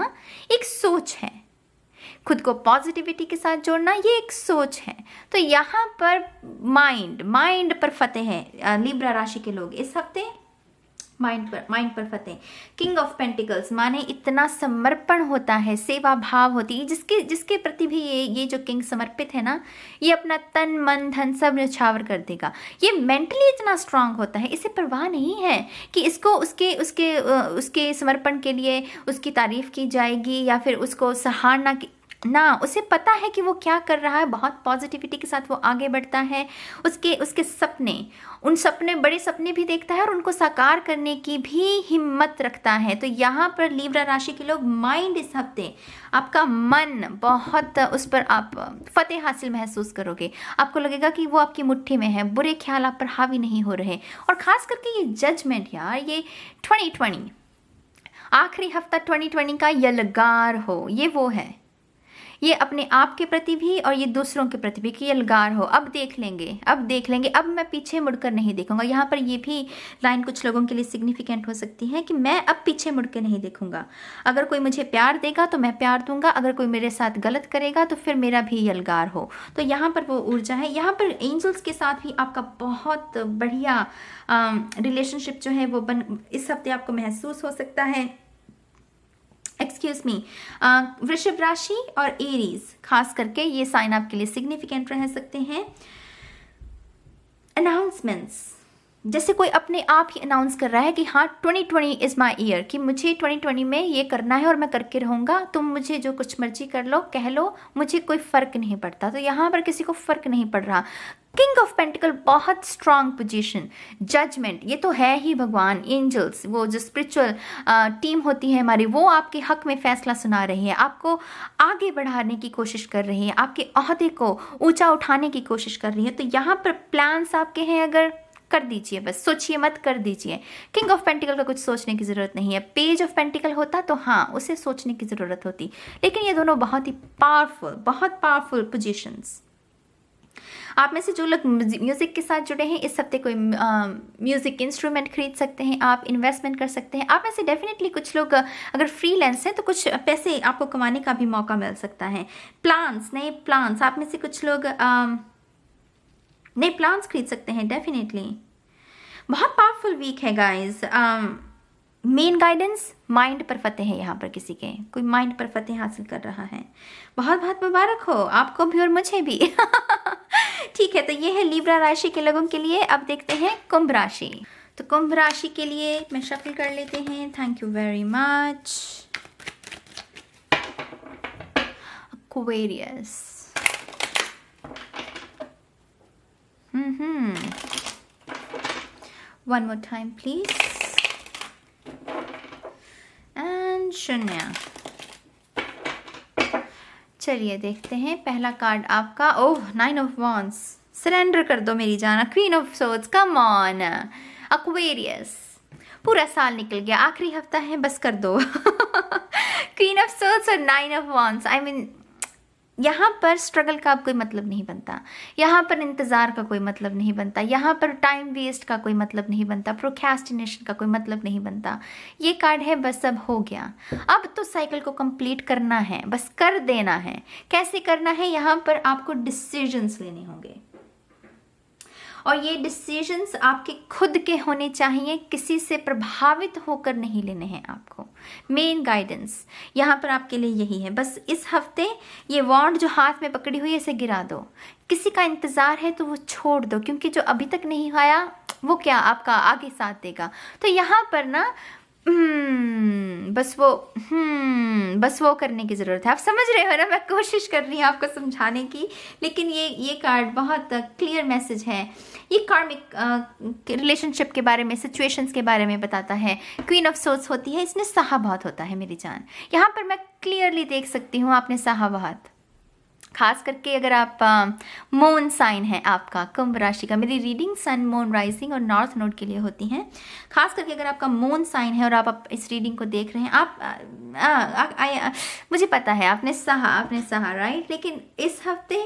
एक सोच है, खुद को पॉजिटिविटी के साथ जोड़ना ये एक सोच है। तो यहाँ पर माइंड पर फतेह है लिब्रा राशि के लोग इस हफ्ते, माइंड पर फतेह। किंग ऑफ पेंटिकल्स माने इतना समर्पण होता है, सेवा भाव होती है, जिसके प्रति भी ये जो किंग समर्पित है ना, ये अपना तन मन धन सब न्यौछावर कर देगा। ये मेंटली इतना स्ट्रांग होता है, इसे परवाह नहीं है कि इसको उसके समर्पण के लिए उसकी तारीफ की जाएगी या फिर उसको सराहना की, ना, उसे पता है कि वो क्या कर रहा है, बहुत पॉजिटिविटी के साथ वो आगे बढ़ता है। उसके सपने बड़े सपने भी देखता है और उनको साकार करने की भी हिम्मत रखता है। तो यहाँ पर लिब्रा राशि के लोग, माइंड इस हफ्ते आपका मन बहुत, उस पर आप फतेह हासिल महसूस करोगे। आपको लगेगा कि वो आपकी मुट्ठी में है, बुरे ख्याल आप पर हावी नहीं हो रहे। और ख़ास करके ये जजमेंट यार, ये 2020 आखिरी हफ्ता 2020 का यलगार हो, ये वो है, ये अपने आप के प्रति भी और ये दूसरों के प्रति भी कि यलगार हो। अब देख लेंगे, अब मैं पीछे मुड़कर नहीं देखूंगा। यहाँ पर ये भी लाइन कुछ लोगों के लिए सिग्निफिकेंट हो सकती है कि मैं अब पीछे मुड़ के नहीं देखूंगा। अगर कोई मुझे प्यार देगा तो मैं प्यार दूंगा, अगर कोई मेरे साथ गलत करेगा तो फिर मेरा भी यलगार हो। तो यहाँ पर वो ऊर्जा है। यहाँ पर एंजल्स के साथ भी आपका बहुत बढ़िया रिलेशनशिप जो है वो इस हफ्ते आपको महसूस हो सकता है। एक्सक्यूज मी, वृषभ राशि और एरीज खास करके ये साइन आपके लिए सिग्निफिकेंट रह सकते हैं। अनाउंसमेंट्स, जैसे कोई अपने आप ही अनाउंस कर रहा है कि हाँ 2020 इज़ माई ईयर, कि मुझे 2020 में ये करना है और मैं करके रहूँगा, तुम मुझे जो कुछ मर्जी कर लो, कह लो, मुझे कोई फ़र्क नहीं पड़ता। तो यहाँ पर किसी को फ़र्क नहीं पड़ रहा। किंग ऑफ पेंटिकल बहुत स्ट्रांग पोजीशन, जजमेंट, ये तो है ही भगवान, एंजल्स, वो जो स्पिरिचुअल टीम होती है हमारी, वो आपके हक में फैसला सुना रही है, आपको आगे बढ़ाने की कोशिश कर रही है, आपके ओहदे को ऊंचा उठाने की कोशिश कर रही है। तो यहाँ पर प्लान्स आपके हैं, अगर कर दीजिए, बस सोचिए मत, कर दीजिए। किंग ऑफ पेंटिकल का कुछ सोचने की ज़रूरत नहीं है। पेज ऑफ पेंटिकल होता तो हाँ उसे सोचने की ज़रूरत होती, लेकिन ये दोनों बहुत ही पावरफुल पोजीशंस। आप में से जो लोग म्यूज़िक के साथ जुड़े हैं, इस हफ्ते कोई म्यूज़िक इंस्ट्रूमेंट खरीद सकते हैं, आप इन्वेस्टमेंट कर सकते हैं। आप में से डेफिनेटली कुछ लोग अगर फ्रीलांस हैं तो कुछ पैसे आपको कमाने का भी मौका मिल सकता है। नए प्लान्स, आप में से कुछ लोग नए प्लान्स खरीद सकते हैं डेफिनेटली। बहुत पावरफुल वीक है गाइज। मेन गाइडेंस माइंड पर फतेह है। यहाँ पर किसी के कोई माइंड पर फतेह हासिल कर रहा है, बहुत बहुत मुबारक हो आपको भी और मुझे भी ठीक है, तो ये है लिब्रा राशि के लोगों के लिए। अब देखते हैं कुंभ राशि। तो कुंभ राशि के लिए मैं शफल कर लेते हैं। Thank you very much. Aquarius, one more time please, and शून्य। चलिए देखते हैं पहला कार्ड आपका। ओह, 9 ऑफ वॉन्ड्स। सरेंडर कर दो मेरी जान। Queen of swords, come on. Aquarius, पूरा साल निकल गया, आखिरी हफ्ता है, बस कर दो। क्वीन ऑफ सोर्ड्स और 9 ऑफ वॉन्ड्स। आई मीन यहाँ पर स्ट्रगल का अब कोई मतलब नहीं बनता, यहाँ पर इंतज़ार का कोई मतलब नहीं बनता, यहाँ पर टाइम वेस्ट का कोई मतलब नहीं बनता, प्रोक्रेस्टिनेशन का कोई मतलब नहीं बनता। ये कार्ड है बस अब हो गया, अब तो साइकिल को कंप्लीट करना है, बस कर देना है। कैसे करना है? यहाँ पर आपको डिसीजंस लेने होंगे और ये डिसीजंस आपके खुद के होने चाहिए, किसी से प्रभावित होकर नहीं लेने हैं आपको। मेन गाइडेंस यहाँ पर आपके लिए यही है। बस इस हफ्ते ये वॉन्ड जो हाथ में पकड़ी हुई है इसे गिरा दो। किसी का इंतज़ार है तो वो छोड़ दो, क्योंकि जो अभी तक नहीं आया वो क्या आपका आगे साथ देगा। तो यहाँ पर ना बस वो करने की ज़रूरत है। आप समझ रहे हो ना, मैं कोशिश कर रही हूँ आपको समझाने की, लेकिन ये कार्ड बहुत क्लियर मैसेज है। ये कार्मिक रिलेशनशिप के बारे में, सिचुएशंस के बारे में बताता है। क्वीन ऑफ सोर्ड्स होती है, इसने सहा बहुत होता है मेरी जान। यहाँ पर मैं क्लियरली देख सकती हूँ आपने सहा बहुत, खास करके अगर आप मून साइन है आपका, कुंभ राशि का। मेरी रीडिंग सन, मून, राइजिंग और नॉर्थ नोड के लिए होती हैं। खास करके अगर आपका मून साइन है और आप इस रीडिंग को देख रहे हैं, मुझे पता है आपने सहा राइट। लेकिन इस हफ्ते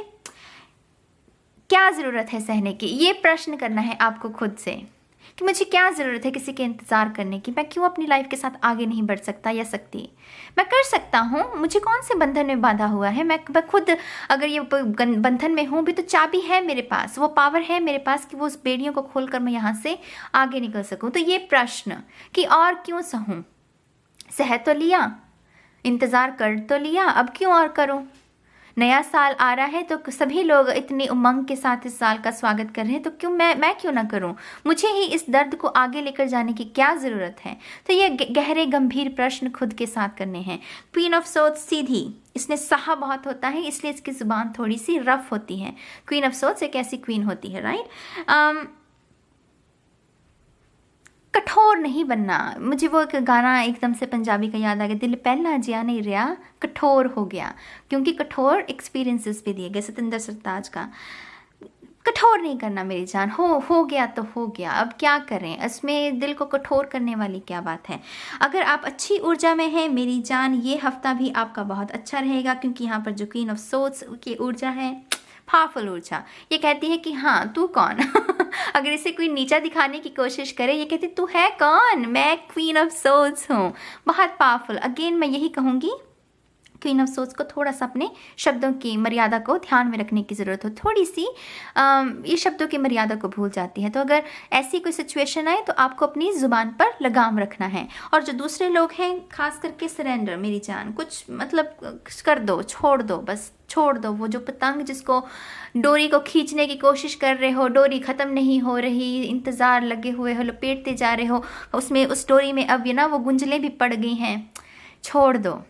क्या ज़रूरत है सहने की, ये प्रश्न करना है आपको खुद से कि मुझे क्या ज़रूरत है किसी के इंतज़ार करने की। मैं क्यों अपनी लाइफ के साथ आगे नहीं बढ़ सकता या सकती? मैं कर सकता हूँ, मुझे कौन से बंधन में बांधा हुआ है? मैं खुद अगर ये बंधन में हूँ भी तो चाबी है मेरे पास, वो पावर है मेरे पास कि वो उस बेड़ियों को खोलकर मैं यहाँ से आगे निकल सकूँ। तो ये प्रश्न कि और क्यों सहूँ, सह तो लिया, इंतज़ार कर तो लिया, अब क्यों और करूँ? नया साल आ रहा है तो सभी लोग इतनी उमंग के साथ इस साल का स्वागत कर रहे हैं, तो क्यों मैं क्यों ना करूं? मुझे ही इस दर्द को आगे लेकर जाने की क्या ज़रूरत है? तो ये गहरे गंभीर प्रश्न खुद के साथ करने हैं। क्वीन ऑफ सोर्ड्स सीधी, इसने सहा बहुत होता है, इसलिए इसकी ज़ुबान थोड़ी सी रफ होती है। क्वीन ऑफ सोर्ड्स एक ऐसी क्वीन होती है राइट। कठोर नहीं बनना। मुझे वो एक गाना एकदम से पंजाबी का याद आ गया, दिल पहला जिया नहीं रहा कठोर हो गया, क्योंकि कठोर एक्सपीरियंसेस भी दिए गए सतिंदर सरताज का। कठोर नहीं करना मेरी जान, हो गया तो हो गया, अब क्या करें, इसमें दिल को कठोर करने वाली क्या बात है। अगर आप अच्छी ऊर्जा में हैं मेरी जान, ये हफ्ता भी आपका बहुत अच्छा रहेगा, क्योंकि यहाँ पर जो क्वीन ऑफ सोर्ड्स की ऊर्जा है, पावरफुल ऊर्जा, ये कहती है कि हाँ तू कौन। अगर इसे कोई नीचा दिखाने की कोशिश करे, ये कहती तू है कौन, मैं क्वीन ऑफ सोर्ड्स हूँ। बहुत पावरफुल। अगेन मैं यही कहूँगी, क्वीन ऑफ सोर्ड्स को थोड़ा सा अपने शब्दों की मर्यादा को ध्यान में रखने की ज़रूरत हो। थोड़ी सी ये शब्दों की मर्यादा को भूल जाती है। तो अगर ऐसी कोई सिचुएशन आए तो आपको अपनी ज़ुबान पर लगाम रखना है। और जो दूसरे लोग हैं, खास करके सरेंडर मेरी जान, कुछ मतलब कर दो, छोड़ दो, बस छोड़ दो। वो जो पतंग जिसको डोरी को खींचने की कोशिश कर रहे हो, डोरी ख़त्म नहीं हो रही, इंतज़ार लगे हुए हो, लपेटते जा रहे हो, उसमें उस डोरी में अब ये ना वो गुंजलें भी पड़ गई हैं, छोड़ दो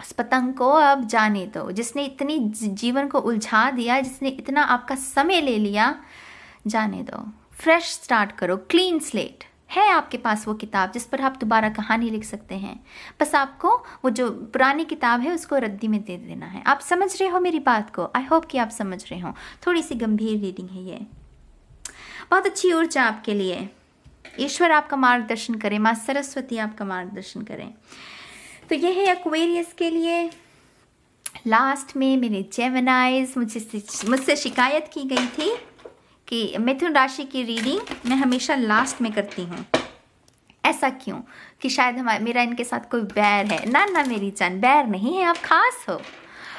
उस पतंग को, अब जाने दो। जिसने इतनी जीवन को उलझा दिया, जिसने इतना आपका समय ले लिया, जाने दो। फ्रेश स्टार्ट करो, क्लीन स्लेट है आपके पास वो किताब जिस पर आप दोबारा कहानी लिख सकते हैं। बस आपको वो जो पुरानी किताब है उसको रद्दी में दे देना है। आप समझ रहे हो मेरी बात को? आई होप कि आप समझ रहे हो। थोड़ी सी गंभीर रीडिंग है ये, बहुत अच्छी ऊर्जा आपके लिए। ईश्वर आपका मार्गदर्शन करे, माँ सरस्वती आपका मार्गदर्शन करें। तो ये है एक्वेरियस के लिए। लास्ट में मेरे जेमिनाइज, मुझसे शिकायत की गई थी कि मिथुन राशि की रीडिंग मैं हमेशा लास्ट में करती हूँ। ऐसा क्यों? कि शायद मेरा इनके साथ कोई बैर है। ना ना मेरी जान, बैर नहीं है, आप खास हो,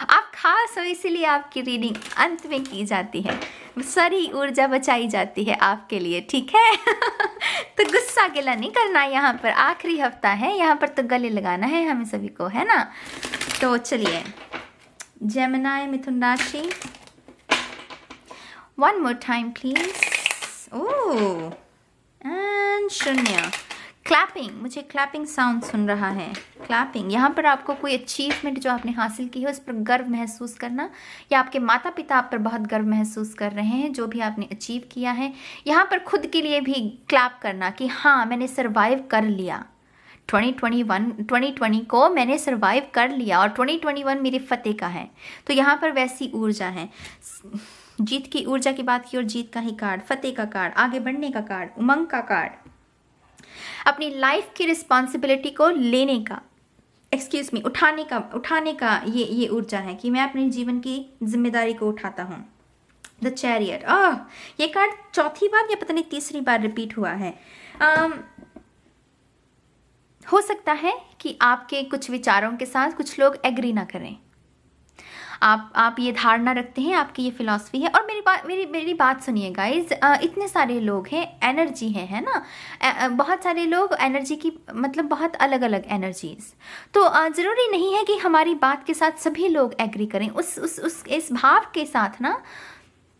आप खास हो, इसीलिए आपकी रीडिंग अंत में की जाती है। सारी ऊर्जा बचाई जाती है आपके लिए, ठीक है? तो गुस्सा गिला नहीं करना, यहाँ पर आखिरी हफ्ता है, यहाँ पर तो गले लगाना है हमें सभी को, है ना? तो चलिए, जेमिनाई मिथुन राशि, one more time please. Oh, and शून्य। क्लैपिंग, मुझे क्लैपिंग साउंड सुन रहा है। क्लैपिंग, यहाँ पर आपको कोई अचीवमेंट जो आपने हासिल की है उस पर गर्व महसूस करना, या आपके माता पिता आप पर बहुत गर्व महसूस कर रहे हैं जो भी आपने अचीव किया है। यहाँ पर खुद के लिए भी क्लैप करना कि हाँ मैंने सर्वाइव कर लिया, 2020 को मैंने सर्वाइव कर लिया और 2021 मेरे फतेह का है। तो यहाँ पर वैसी ऊर्जा है, जीत की ऊर्जा की बात की और जीत का ही कार्ड, फतेह का कार्ड, आगे बढ़ने का कार्ड, उमंग का कार्ड, अपनी लाइफ की रिस्पॉन्सिबिलिटी को लेने का, उठाने का ये ऊर्जा है कि मैं अपने जीवन की जिम्मेदारी को उठाता हूँ। द चैरियट, ये कार्ड चौथी बार या पता नहीं तीसरी बार रिपीट हुआ है। हो सकता है कि आपके कुछ विचारों के साथ कुछ लोग एग्री ना करें, आप ये धारणा रखते हैं, आपकी ये फिलॉसफी है। और मेरी बात सुनिए गाइज, इतने सारे लोग हैं, एनर्जी है ना, बहुत सारे लोग, एनर्जी की मतलब बहुत अलग अलग एनर्जीज। तो ज़रूरी नहीं है कि हमारी बात के साथ सभी लोग एग्री करें। इस भाव के साथ ना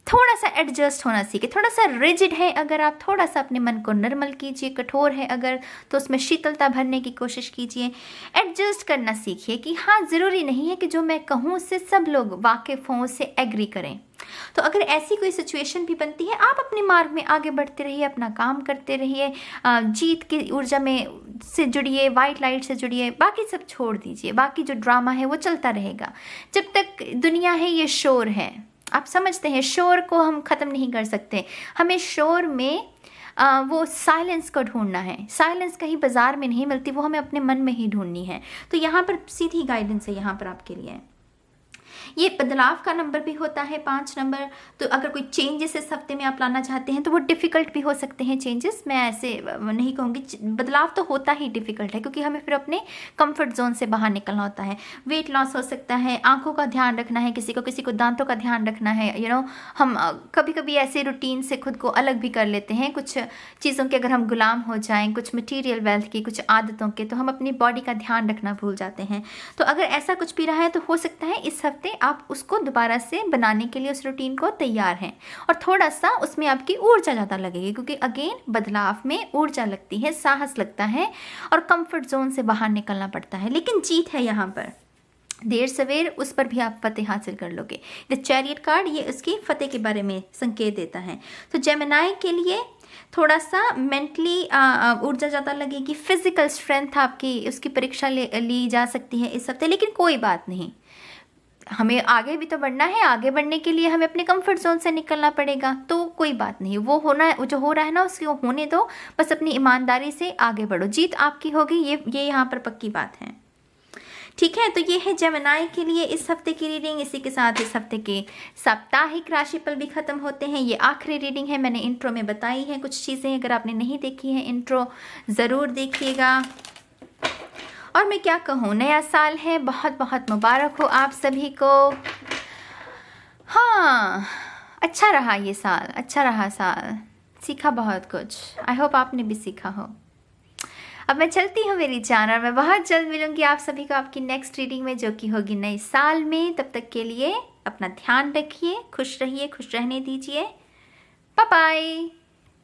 थोड़ा सा एडजस्ट होना सीखे। थोड़ा सा रिजिड है अगर आप, थोड़ा सा अपने मन को नर्मल कीजिए। कठोर है अगर, तो उसमें शीतलता भरने की कोशिश कीजिए। एडजस्ट करना सीखिए कि हाँ ज़रूरी नहीं है कि जो मैं कहूँ उससे सब लोग वाकिफ़ हों, उससे एग्री करें। तो अगर ऐसी कोई सिचुएशन भी बनती है, आप अपने मार्ग में आगे बढ़ते रहिए, अपना काम करते रहिए, जीत की ऊर्जा में से जुड़िए, वाइट लाइट से जुड़िए, बाकी सब छोड़ दीजिए। बाकी जो ड्रामा है वो चलता रहेगा। जब तक दुनिया है ये शोर है, आप समझते हैं, शोर को हम ख़त्म नहीं कर सकते। हमें शोर में वो साइलेंस को ढूंढना है। साइलेंस कहीं बाजार में नहीं मिलती, वो हमें अपने मन में ही ढूंढनी है। तो यहाँ पर सीधी गाइडेंस है यहाँ पर आपके लिए। ये बदलाव का नंबर भी होता है 5 नंबर। तो अगर कोई चेंजेस इस हफ्ते में आप लाना चाहते हैं तो वो डिफ़िकल्ट भी हो सकते हैं चेंजेस। मैं ऐसे नहीं कहूँगी, बदलाव तो होता ही डिफ़िकल्ट है क्योंकि हमें फिर अपने कंफर्ट जोन से बाहर निकलना होता है। वेट लॉस हो सकता है, आंखों का ध्यान रखना है, किसी को दांतों का ध्यान रखना है। हम कभी कभी ऐसे रूटीन से खुद को अलग भी कर लेते हैं। कुछ चीज़ों के अगर हम गुलाम हो जाएँ, कुछ मटीरियल वेल्थ की, कुछ आदतों के, तो हम अपनी बॉडी का ध्यान रखना भूल जाते हैं। तो अगर ऐसा कुछ भी रहा है तो हो सकता है इस हफ्ते आप उसको दोबारा से बनाने के लिए उस रूटीन को तैयार हैं। और थोड़ा सा उसमें आपकी ऊर्जा ज़्यादा लगेगी क्योंकि अगेन बदलाव में ऊर्जा लगती है, साहस लगता है और कंफर्ट जोन से बाहर निकलना पड़ता है। लेकिन जीत है यहाँ पर, देर सवेर उस पर भी आप फतेह हासिल कर लोगे। द चैरियट कार्ड ये उसकी फतेह के बारे में संकेत देता है। तो जेमिनाई के लिए थोड़ा सा मेंटली ऊर्जा ज़्यादा लगेगी। फिजिकल स्ट्रेंथ आपकी, उसकी परीक्षा ली जा सकती है इस हफ्ते। लेकिन कोई बात नहीं, हमें आगे भी तो बढ़ना है। आगे बढ़ने के लिए हमें अपने कंफर्ट जोन से निकलना पड़ेगा। तो कोई बात नहीं, वो होना है, जो हो रहा है ना उसको होने दो, बस अपनी ईमानदारी से आगे बढ़ो। जीत आपकी होगी, ये यहाँ पर पक्की बात है। ठीक है, तो ये है जेमिनाई के लिए इस हफ्ते की रीडिंग। इसी के साथ इस हफ्ते के साप्ताहिक राशिफल भी खत्म होते हैं। ये आखिरी रीडिंग है, मैंने इंट्रो में बताई है कुछ चीज़ें। अगर आपने नहीं देखी है इंट्रो, ज़रूर देखिएगा। और मैं क्या कहूँ, नया साल है, बहुत बहुत मुबारक हो आप सभी को। हाँ, अच्छा रहा ये साल, अच्छा रहा साल, सीखा बहुत कुछ। आई होप आपने भी सीखा हो। अब मैं चलती हूँ मेरी जान, और मैं बहुत जल्द मिलूंगी आप सभी को आपकी नेक्स्ट रीडिंग में, जो कि होगी नए साल में। तब तक के लिए अपना ध्यान रखिए, खुश रहिए, खुश रहने दीजिए। Bye bye.